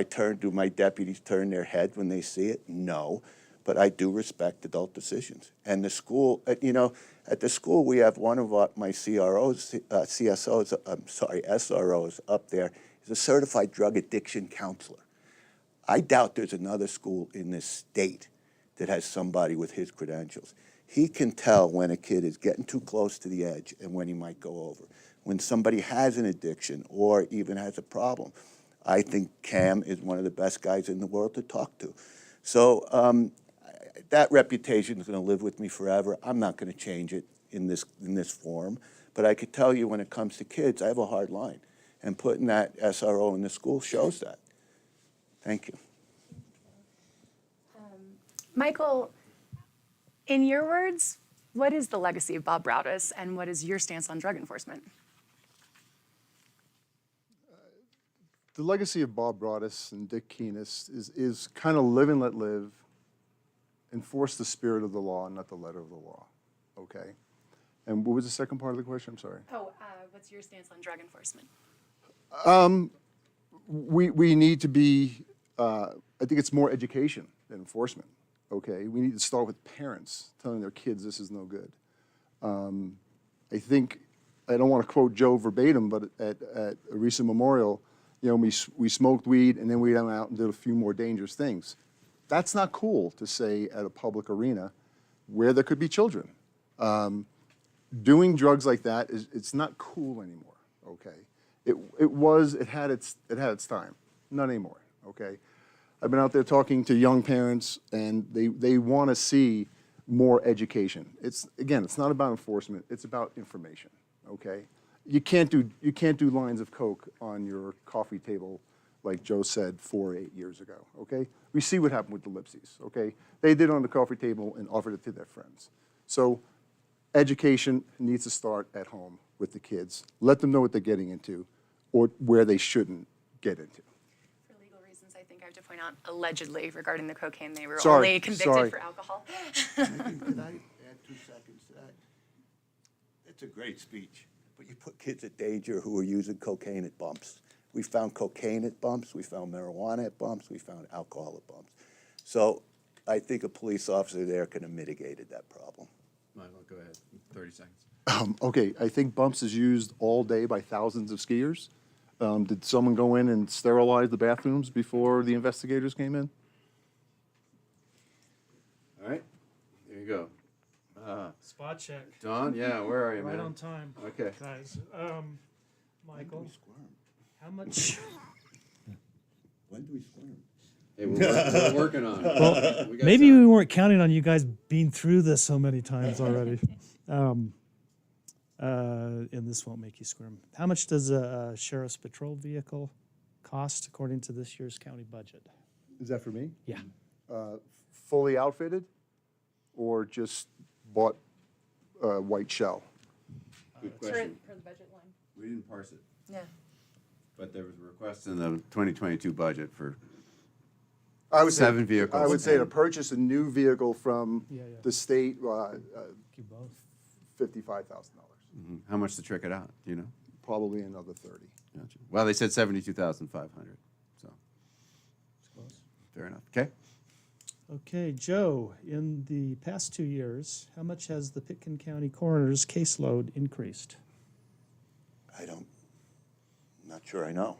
my deputies turn their head when they see it? No. But I do respect adult decisions. And the school, at the school we have one of my SROs up there is a certified drug addiction counselor. I doubt there's another school in this state that has somebody with his credentials. He can tell when a kid is getting too close to the edge and when he might go over. When somebody has an addiction or even has a problem, I think Cam is one of the best guys in the world to talk to. So that reputation is going to live with me forever. I'm not going to change it in this form. But I could tell you when it comes to kids, I have a hard line. And putting that SRO in the school shows that. Thank you. Michael, in your words, what is the legacy of Bob Braudis and what is your stance on drug enforcement? The legacy of Bob Braudis and Dick Keenest is kind of live and let live, enforce the spirit of the law, not the letter of the law, okay? And what was the second part of the question? I'm sorry. What's your stance on drug enforcement? We need to be, I think it's more education than enforcement, okay? We need to start with parents telling their kids this is no good. I think, I don't want to quote Joe verbatim, but at a recent memorial, we smoked weed and then we went out and did a few more dangerous things. That's not cool to say at a public arena where there could be children. Doing drugs like that it's not cool anymore, okay? It had its time, not anymore, okay? I've been out there talking to young parents and they want to see more education. It's not about enforcement, it's about information, okay? You can't do lines of Coke on your coffee table like Joe said 4 or 8 years ago, okay? We see what happened with the Lipsies, okay? They did it on the coffee table and offered it to their friends. So education needs to start at home with the kids. Let them know what they're getting into or where they shouldn't get into. For legal reasons, I think I have to point out, allegedly, regarding the cocaine, they were Sorry, only convicted sorry. for alcohol. Could I add 2 seconds to that? It's a great speech, but you put kids at danger who are using cocaine at bumps. We found cocaine at bumps, we found marijuana at bumps, we found alcohol at bumps. So I think a police officer there could have mitigated that problem. Michael, go ahead. 30 seconds. Okay, I think bumps is used all day by thousands of skiers. Did someone go in and sterilize the bathrooms before the investigators came in? All right, there you go. Spot check. Don, yeah, where are you, man? Right on time. Okay. Guys, Michael, how much? When do we squirm? Hey, we're working on it. We got Maybe time. we weren't counting on you guys being through this so many times already. And this won't make you squirm. How much does a sheriff's patrol vehicle cost according to this year's county budget? Is that for me? Yeah. Fully outfitted or just bought white shell? Good Per question. the budget line. We didn't parse it, Yeah. but there was a request in the 2022 budget for I would say, 7 vehicles. I would say to and- purchase a new vehicle from Yeah. the state, You both. $55,000, Mhm. How much to trick it out? Do you know? probably another 30. Gotcha. Well, they said 72,500. So fair enough. Okay. Okay, Joe, in the past 2 years, how much has the Pitkin County Coroners caseload increased? I'm not sure I know.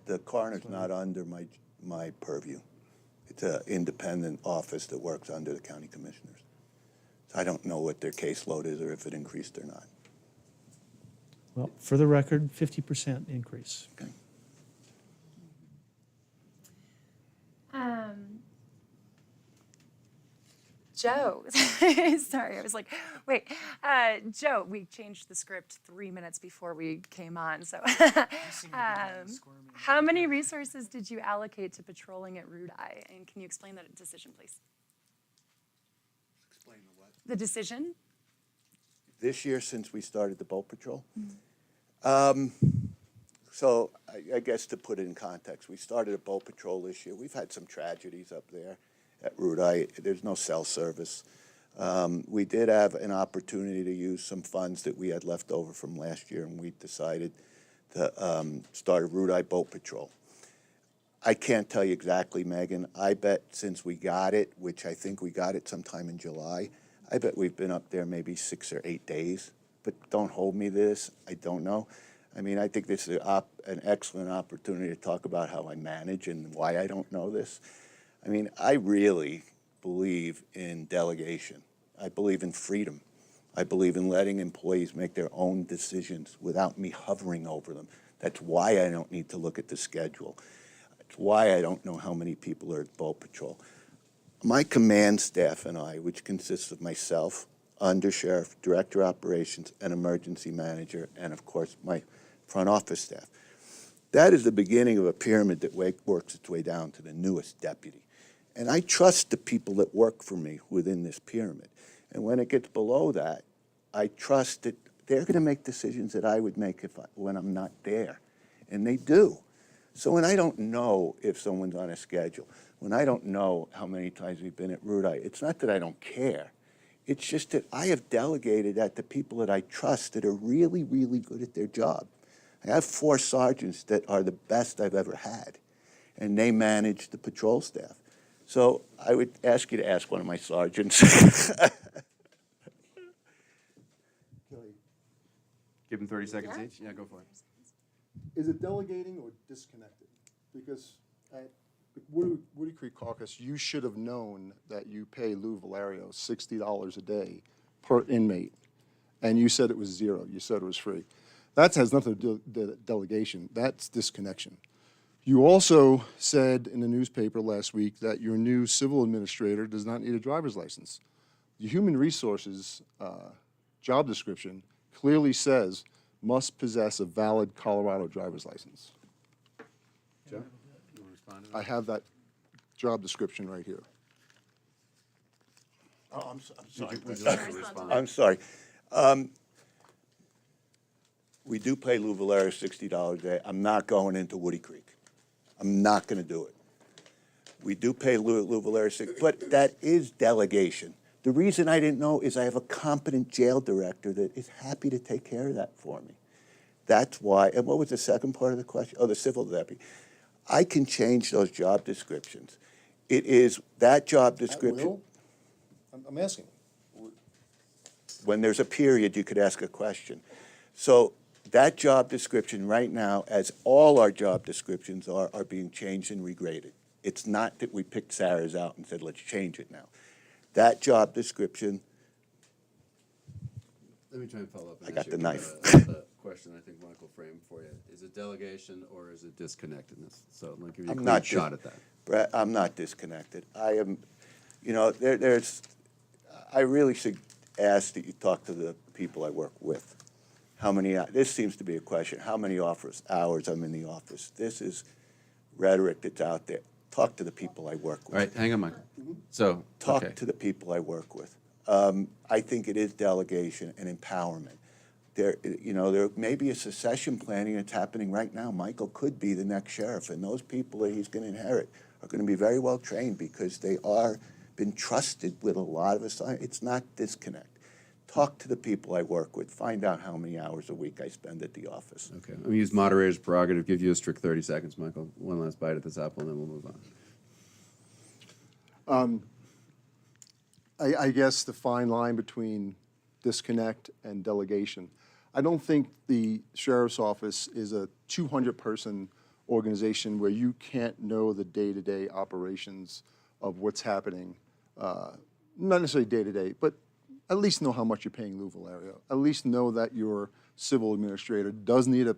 The coroner's not under my purview. It's an independent office that works under the county commissioners. So I don't know what their caseload is or if it increased or not. Well, for the record, 50% increase. Okay. Joe, sorry, I was like, wait, Joe, we changed the script 3 minutes before we came on, so. How many resources did you allocate to patrolling at Rudai? And can you explain that decision, please? Explain the what? The decision? This year, since we started the boat patrol. So I guess to put it in context, we started a boat patrol this year. We've had some tragedies up there at Rudai. There's no cell service. We did have an opportunity to use some funds that we had left over from last year, and we decided to start a Rudai boat patrol. I can't tell you exactly, Megan. I bet since we got it, which I think we got it sometime in July, I bet we've been up there maybe 6 or 8 days. But don't hold me to this. I don't know. I mean, I think this is an excellent opportunity to talk about how I manage and why I don't know this. I mean, I really believe in delegation. I believe in freedom. I believe in letting employees make their own decisions without me hovering over them. That's why I don't need to look at the schedule. That's why I don't know how many people are at boat patrol. My command staff and I, which consists of myself, undersheriff, director operations, and emergency manager, and of course my front office staff. That is the beginning of a pyramid that works its way down to the newest deputy. And I trust the people that work for me within this pyramid. And when it gets below that, I trust that they're going to make decisions that I would make when I'm not there. And they do. So when I don't know if someone's on a schedule, when I don't know how many times we've been at Rudai, it's not that I don't care. It's just that I have delegated that to people that I trust that are really, really good at their job. I have 4 sergeants that are the best I've ever had, and they manage the patrol staff. So I would ask you to ask one of my sergeants. Give them 30 seconds each. Yeah, go for it. Is it delegating or disconnected? Because at the Woody Creek Caucus, you should have known that you pay Lou Valerio $60 a day per inmate, and you said it was 0. You said it was free. That has nothing to do with delegation. That's disconnection. You also said in the newspaper last week that your new civil administrator does not need a driver's license. The human resources job description clearly says must possess a valid Colorado driver's license. Joe, you want to respond to that? I have that job description right here. Oh, I'm sorry. Would you like to respond? I'm sorry. We do pay Lou Valera $60 a day. I'm not going into Woody Creek. I'm not going to do it. We do pay Lou Valera $60, but that is delegation. The reason I didn't know is I have a competent jail director that is happy to take care of that for me. That's why. And what was the second part of the question? Oh, the civil deputy. I can change those job descriptions. It is that job description. I'm asking. When there's a period, you could ask a question. So that job description right now, as all our job descriptions are being changed and regraded. It's not that we picked Sarah's out and said, let's change it now. That job description, Let me try and follow up. and I got ask the you knife. a question I think Michael framed for you. Is it delegation or is it disconnectedness? So I'll give you a I'm clean not shot at that. Brett, I'm not disconnected. I am, you know, I really should ask that you talk to the people I work with. How many, this seems to be a question, how many hours I'm in the office? This is rhetoric that's out there. Talk to the people I work with. All right, hang on, Michael. So, Talk okay. to the people I work with. I think it is delegation and empowerment. There may be a succession planning that's happening right now. Michael could be the next sheriff, and those people that he's going to inherit are going to be very well trained because they are been trusted with a lot of assignments. It's not disconnect. Talk to the people I work with. Find out how many hours a week I spend at the office. Okay, I'm going to use moderator's prerogative, give you a strict 30 seconds, Michael. One last bite at this apple, and then we'll move on. I guess the fine line between disconnect and delegation. I don't think the sheriff's office is a 200-person organization where you can't know the day-to-day operations of what's happening, not necessarily day-to-day, but at least know how much you're paying Louisville area. At least know that your civil administrator does need a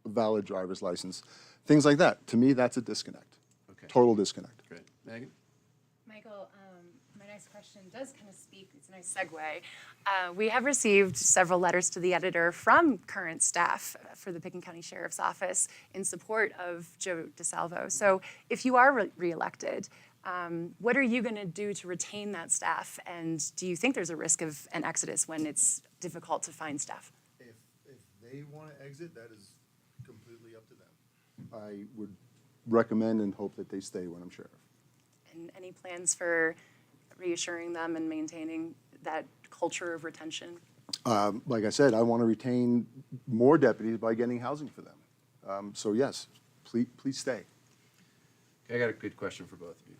valid driver's license. Things like that. To me, that's a disconnect. Okay. Total disconnect. Great. Megan? Michael, my next question does kind of speak, it's a nice segue. We have received several letters to the editor from current staff for the Pitkin County Sheriff's Office in support of Joe DiSalvo. So if you are reelected, what are you going to do to retain that staff? And do you think there's a risk of an exodus when it's difficult to find staff? If they want to exit, that is completely up to them. I would recommend and hope that they stay when I'm sheriff. And any plans for reassuring them and maintaining that culture of retention? Like I said, I want to retain more deputies by getting housing for them. So yes, please stay. Okay, I got a good question for both of you.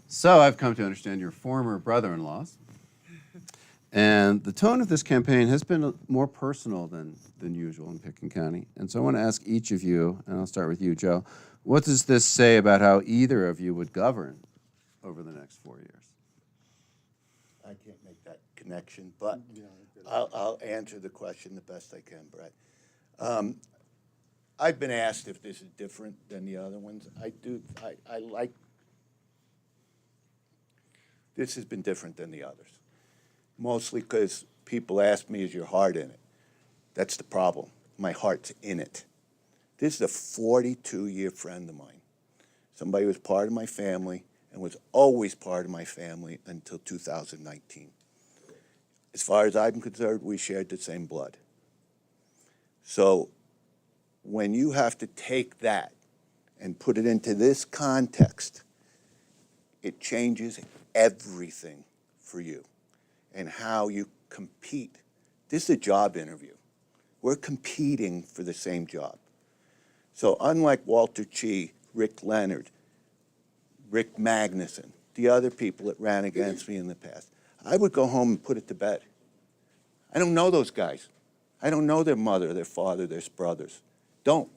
So I've come to understand your former brother-in-laws. And the tone of this campaign has been more personal than usual in Pitkin County. And so I want to ask each of you, and I'll start with you, Joe, what does this say about how either of you would govern over the next 4 years? I can't make that connection, but I'll answer the question the best I can, Brett. I've been asked if this is different than the other ones. I like, this has been different than the others. Mostly because people ask me, is your heart in it? That's the problem. My heart's in it. This is a 42-year friend of mine. Somebody who was part of my family and was always part of my family until 2019. As far as I'm concerned, we shared the same blood. So when you have to take that and put it into this context, it changes everything for you and how you compete. This is a job interview. We're competing for the same job. So unlike Walter Chi, Rick Leonard, Rick Magnuson, the other people that ran against me in the past, I would go home and put it to bed. I don't know those guys. I don't know their mother, their father, their brothers. Don't.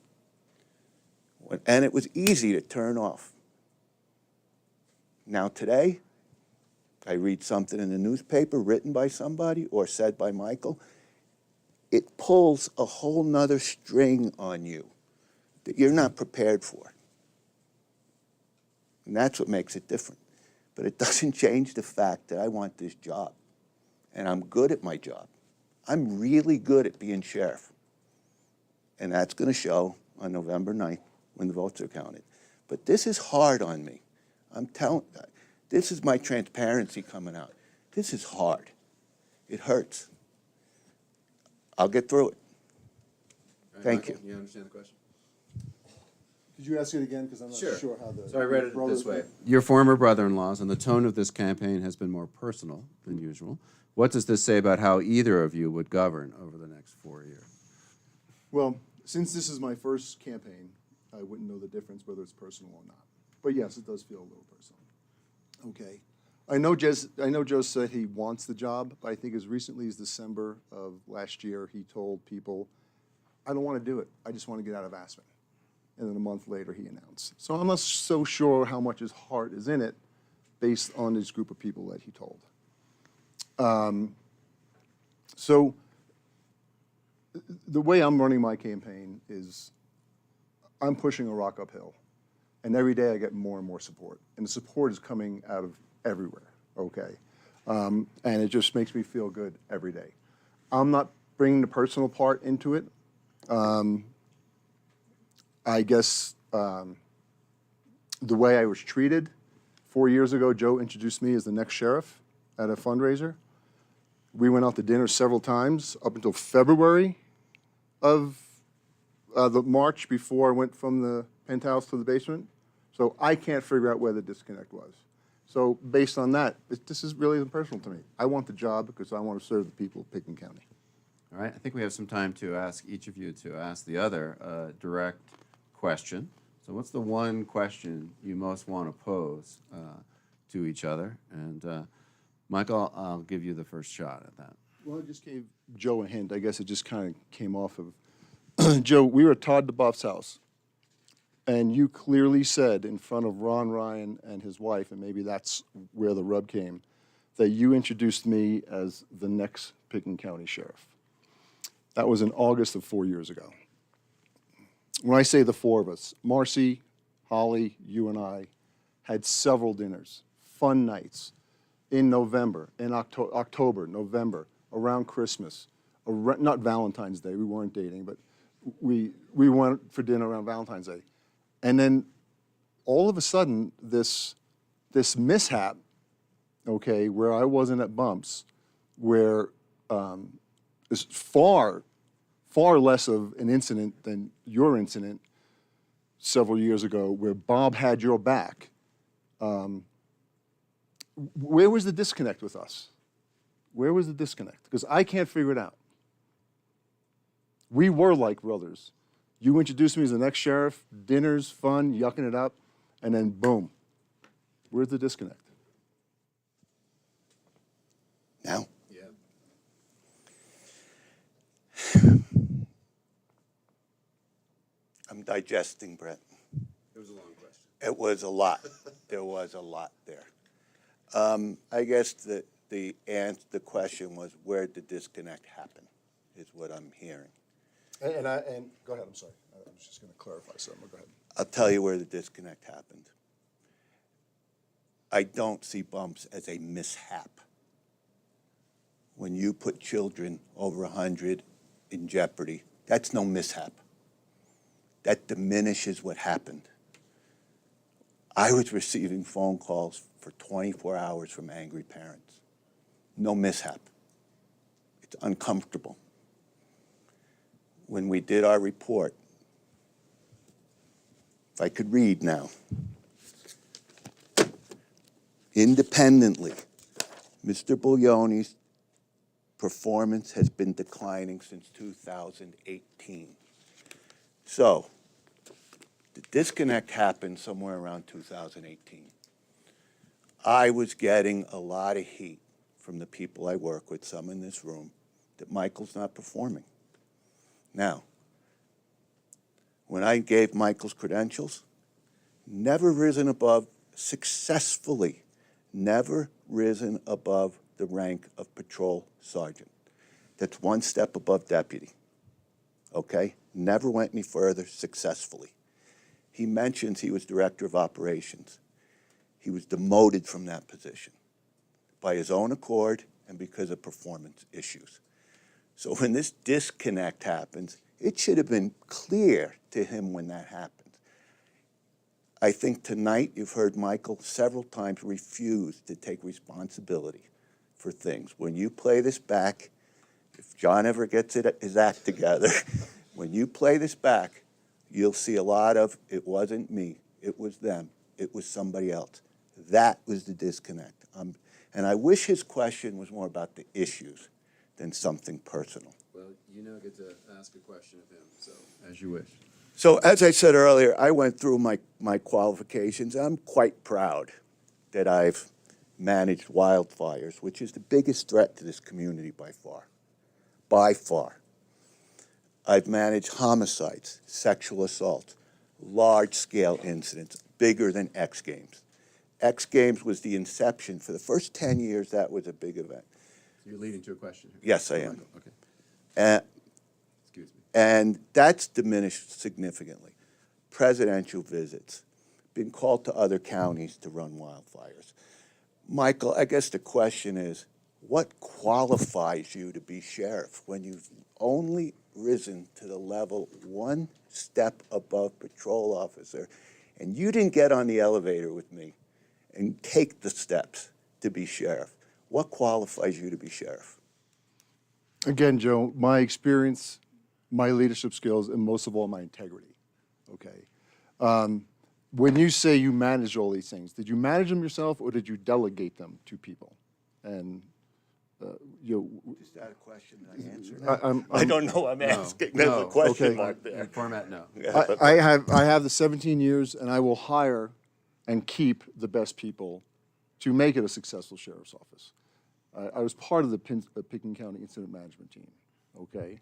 And it was easy to turn off. Now today, I read something in the newspaper written by somebody or said by Michael, it pulls a whole nother string on you that you're not prepared for. And that's what makes it different. But it doesn't change the fact that I want this job. And I'm good at my job. I'm really good at being sheriff. And that's going to show on November 9th when the votes are counted. But this is hard on me. I'm telling you, this is my transparency coming out. This is hard. It hurts. I'll get through it. All right, Thank Michael, you understand the question? Could you ask it again? Because I'm not sure how the. So I read it this way. Your former brother-in-laws, and the tone of this campaign has been more personal than usual. What does this say about how either of you would govern over the next 4 years? Well, since this is my first campaign, I wouldn't know the difference whether it's personal or not. But yes, it does feel a little personal. Okay. I know Joe said he wants the job, but I think as recently as December of last year, he told people I don't want to do it. I just want to get out of Aspen. And then a month later, he announced. So I'm not so sure how much his heart is in it based on this group of people that he told. So the way I'm running my campaign is I'm pushing a rock uphill. And every day I get more and more support. And the support is coming out of everywhere, okay? And it just makes me feel good every day. I'm not bringing the personal part into it. I guess the way I was treated 4 years ago, Joe introduced me as the next sheriff at a fundraiser. We went out to dinner several times up until February of the March before I went from the penthouse to the basement. So I can't figure out where the disconnect was. So based on that, this is really personal to me. I want the job because I want to serve the people of Pitkin County. All right, I think we have some time to ask each of you to ask the other a direct question. So what's the one question you most want to pose to each other? And Michael, I'll give you the first shot at that. Well, I just gave Joe a hint. I guess it just kind of came off of Joe, we were at Todd DeBuff's house, and you clearly said in front of Ron Ryan and his wife, and maybe that's where the rub came, that you introduced me as the next Pitkin County Sheriff. That was in August of 4 years ago. When I say the four of us, Marcy, Holly, you and I had several dinners, fun nights in November, in October, November, around Christmas, not Valentine's Day, we weren't dating, but we went for dinner around Valentine's Day. And then all of a sudden, this mishap, okay, where I wasn't at Bumps, where is far less of an incident than your incident several years ago, where Bob had your back. Where was the disconnect with us? Where was the disconnect? Because I can't figure it out. We were like brothers. You introduced me as the next sheriff, dinners, fun, yucking it up, and then boom. Where's the disconnect? Now? Yeah. I'm digesting, Brett. It was a long question. It was a lot. There was a lot there. I guess the question was, where did the disconnect happen, is what I'm hearing. And go ahead, I'm sorry. I was just going to clarify something. Go ahead. I'll tell you where the disconnect happened. I don't see Bumps as a mishap. When you put children over 100 in jeopardy, that's no mishap. That diminishes what happened. I was receiving phone calls for 24 hours from angry parents. No mishap. It's uncomfortable. When we did our report, if I could read now, independently, Mr. Buglione's performance has been declining since 2018. So, the disconnect happened somewhere around 2018. I was getting a lot of heat from the people I work with, some in this room, that Michael's not performing. Now, when I gave Michael's credentials, never risen above, successfully, never risen above the rank of patrol sergeant. That's one step above deputy, okay? Never went any further successfully. He mentions he was director of operations. He was demoted from that position by his own accord and because of performance issues. So when this disconnect happens, it should have been clear to him when that happened. I think tonight you've heard Michael several times refuse to take responsibility for things. When you play this back, if John ever gets his act together, when you play this back, you'll see a lot of, it wasn't me, it was them, it was somebody else. That was the disconnect. And I wish his question was more about the issues than something personal. Well, you now get to ask a question of him, so as you wish. So as I said earlier, I went through my qualifications. I'm quite proud that I've managed wildfires, which is the biggest threat to this community by far. By far. I've managed homicides, sexual assault, large-scale incidents, bigger than X Games. X Games was the inception. For the first 10 years, that was a big event. You're leading to a question here. Yes, I am. Okay. Excuse me. And that's diminished significantly. Presidential visits, been called to other counties to run wildfires. Michael, I guess the question is, what qualifies you to be sheriff when you've only risen to the level one step above patrol officer, and you didn't get on the elevator with me and take the steps to be sheriff? What qualifies you to be sheriff? Again, Joe, my experience, my leadership skills, and most of all, my integrity, okay? When you say you manage all these things, did you manage them yourself or did you delegate them to people? And, Is that a question that I answered? I don't know, I'm asking. There's a No. question Okay. mark In there. format, no. I have the 17 years, and I will hire and keep the best people to make it a successful sheriff's office. I was part of the Pitkin County Incident Management Team, okay?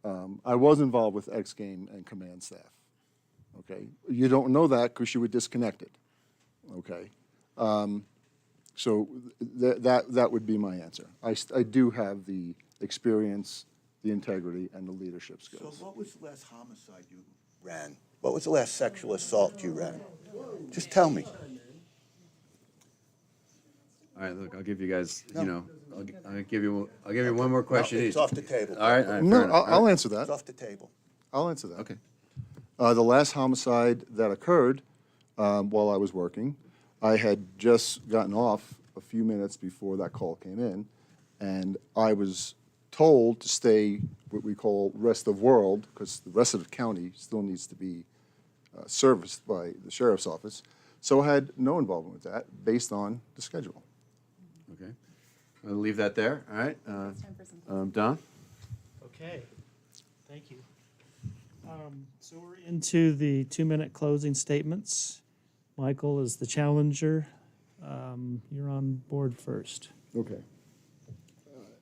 I was involved with X Game and command staff, okay? You don't know that because you were disconnected, okay? So that would be my answer. I do have the experience, the integrity, and the leadership So skills. what was the last homicide you ran? What was the last sexual assault you ran? Just tell me. All right, look, I'll give you guys, I'll give you one more question It's each. off the table. All right, all right, No, fair enough. I'll answer It's that. off the table. I'll answer that. Okay. The last homicide that occurred while I was working, I had just gotten off a few minutes before that call came in, and I was told to stay what we call rest of world, because the rest of the county still needs to be serviced by the sheriff's office. So I had no involvement with that based on the schedule. Okay. I'll leave that there, all right? It's time for some Don? Okay, thank you. So we're into the 2-minute closing statements. Michael is the challenger. You're on board first. Okay.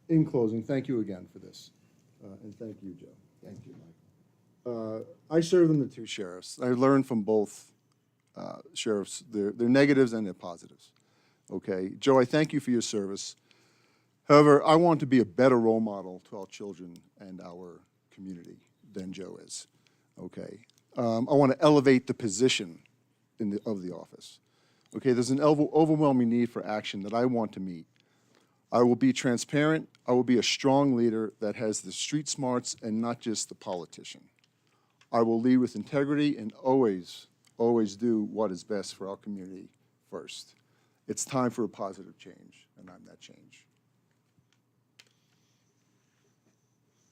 In closing, thank you again for this, and thank you, Joe. Thank you, Mike. I served in the two sheriffs. I learned from both sheriffs, their negatives and their positives. Okay, Joe, I thank you for your service. However, I want to be a better role model to our children and our community than Joe is. Okay, I want to elevate the position of the office. Okay, there's an overwhelming need for action that I want to meet. I will be transparent. I will be a strong leader that has the street smarts and not just the politician. I will lead with integrity and always do what is best for our community first. It's time for a positive change, and I'm that change.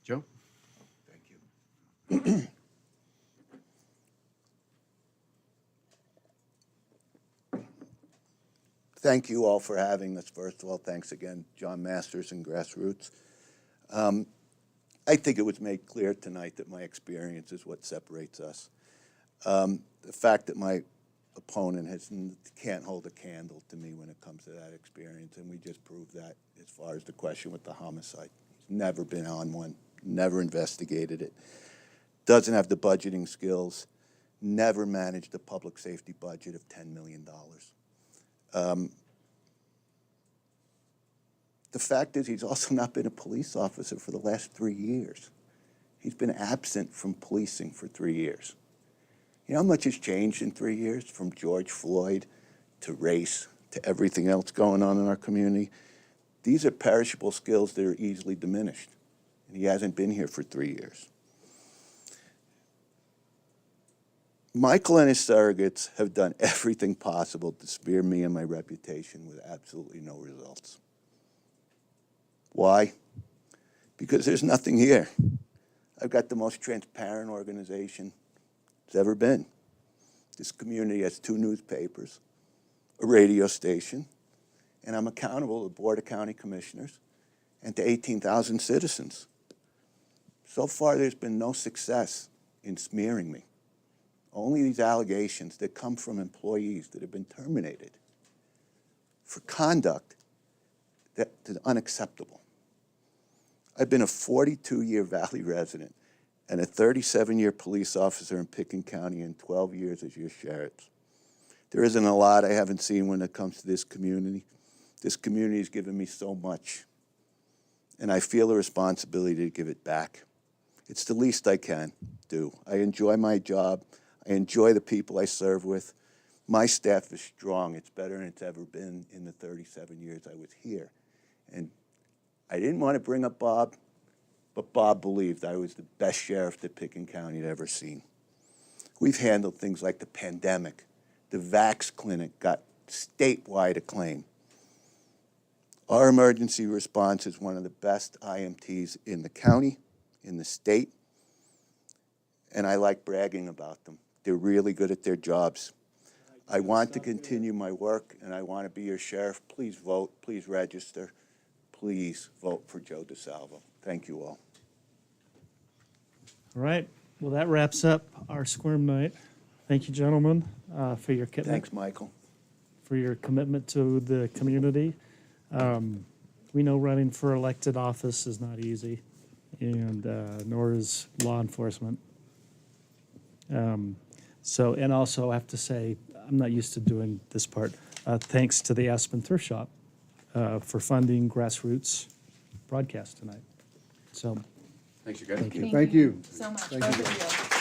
Joe? Thank you. Thank you all for having us. First of all, thanks again, John Masters and Grassroots. I think it was made clear tonight that my experience is what separates us. The fact that my opponent can't hold a candle to me when it comes to that experience, and we just proved that as far as the question with the homicide. He's never been on one, never investigated it, doesn't have the budgeting skills, never managed a public safety budget of $10 million. The fact is he's also not been a police officer for the last 3 years. He's been absent from policing for 3 years. You know how much has changed in 3 years, from George Floyd to race to everything else going on in our community? These are perishable skills that are easily diminished, and he hasn't been here for 3 years. Michael and his surrogates have done everything possible to smear me and my reputation with absolutely no results. Why? Because there's nothing here. I've got the most transparent organization it's ever been. This community has 2 newspapers, a radio station, and I'm accountable to the Board of County Commissioners and to 18,000 citizens. So far, there's been no success in smearing me. Only these allegations that come from employees that have been terminated for conduct that is unacceptable. I've been a 42-year Valley resident, and a 37-year police officer in Pitkin County and 12 years as your sheriff. There isn't a lot I haven't seen when it comes to this community. This community has given me so much, and I feel a responsibility to give it back. It's the least I can do. I enjoy my job. I enjoy the people I serve with. My staff is strong. It's better than it's ever been in the 37 years I was here. And I didn't want to bring up Bob, but Bob believed I was the best sheriff that Pitkin County had ever seen. We've handled things like the pandemic. The Vax clinic got statewide acclaim. Our emergency response is one of the best IMTs in the county, in the state, and I like bragging about them. They're really good at their jobs. I want to continue my work, and I want to be your sheriff. Please vote. Please register. Please vote for Joe DiSalvo. Thank you all. All right, well, that wraps up our Squirm Night. Thank you, gentlemen, for your commitment. Thanks, Michael. For your commitment to the community. We know running for elected office is not easy, and nor is law enforcement. And also I have to say, I'm not used to doing this part. Thanks to the Aspen Thrift Shop for funding grassroots broadcast tonight. So, Thanks, you guys. thank you. Thank you. So much, Thank both you. of you.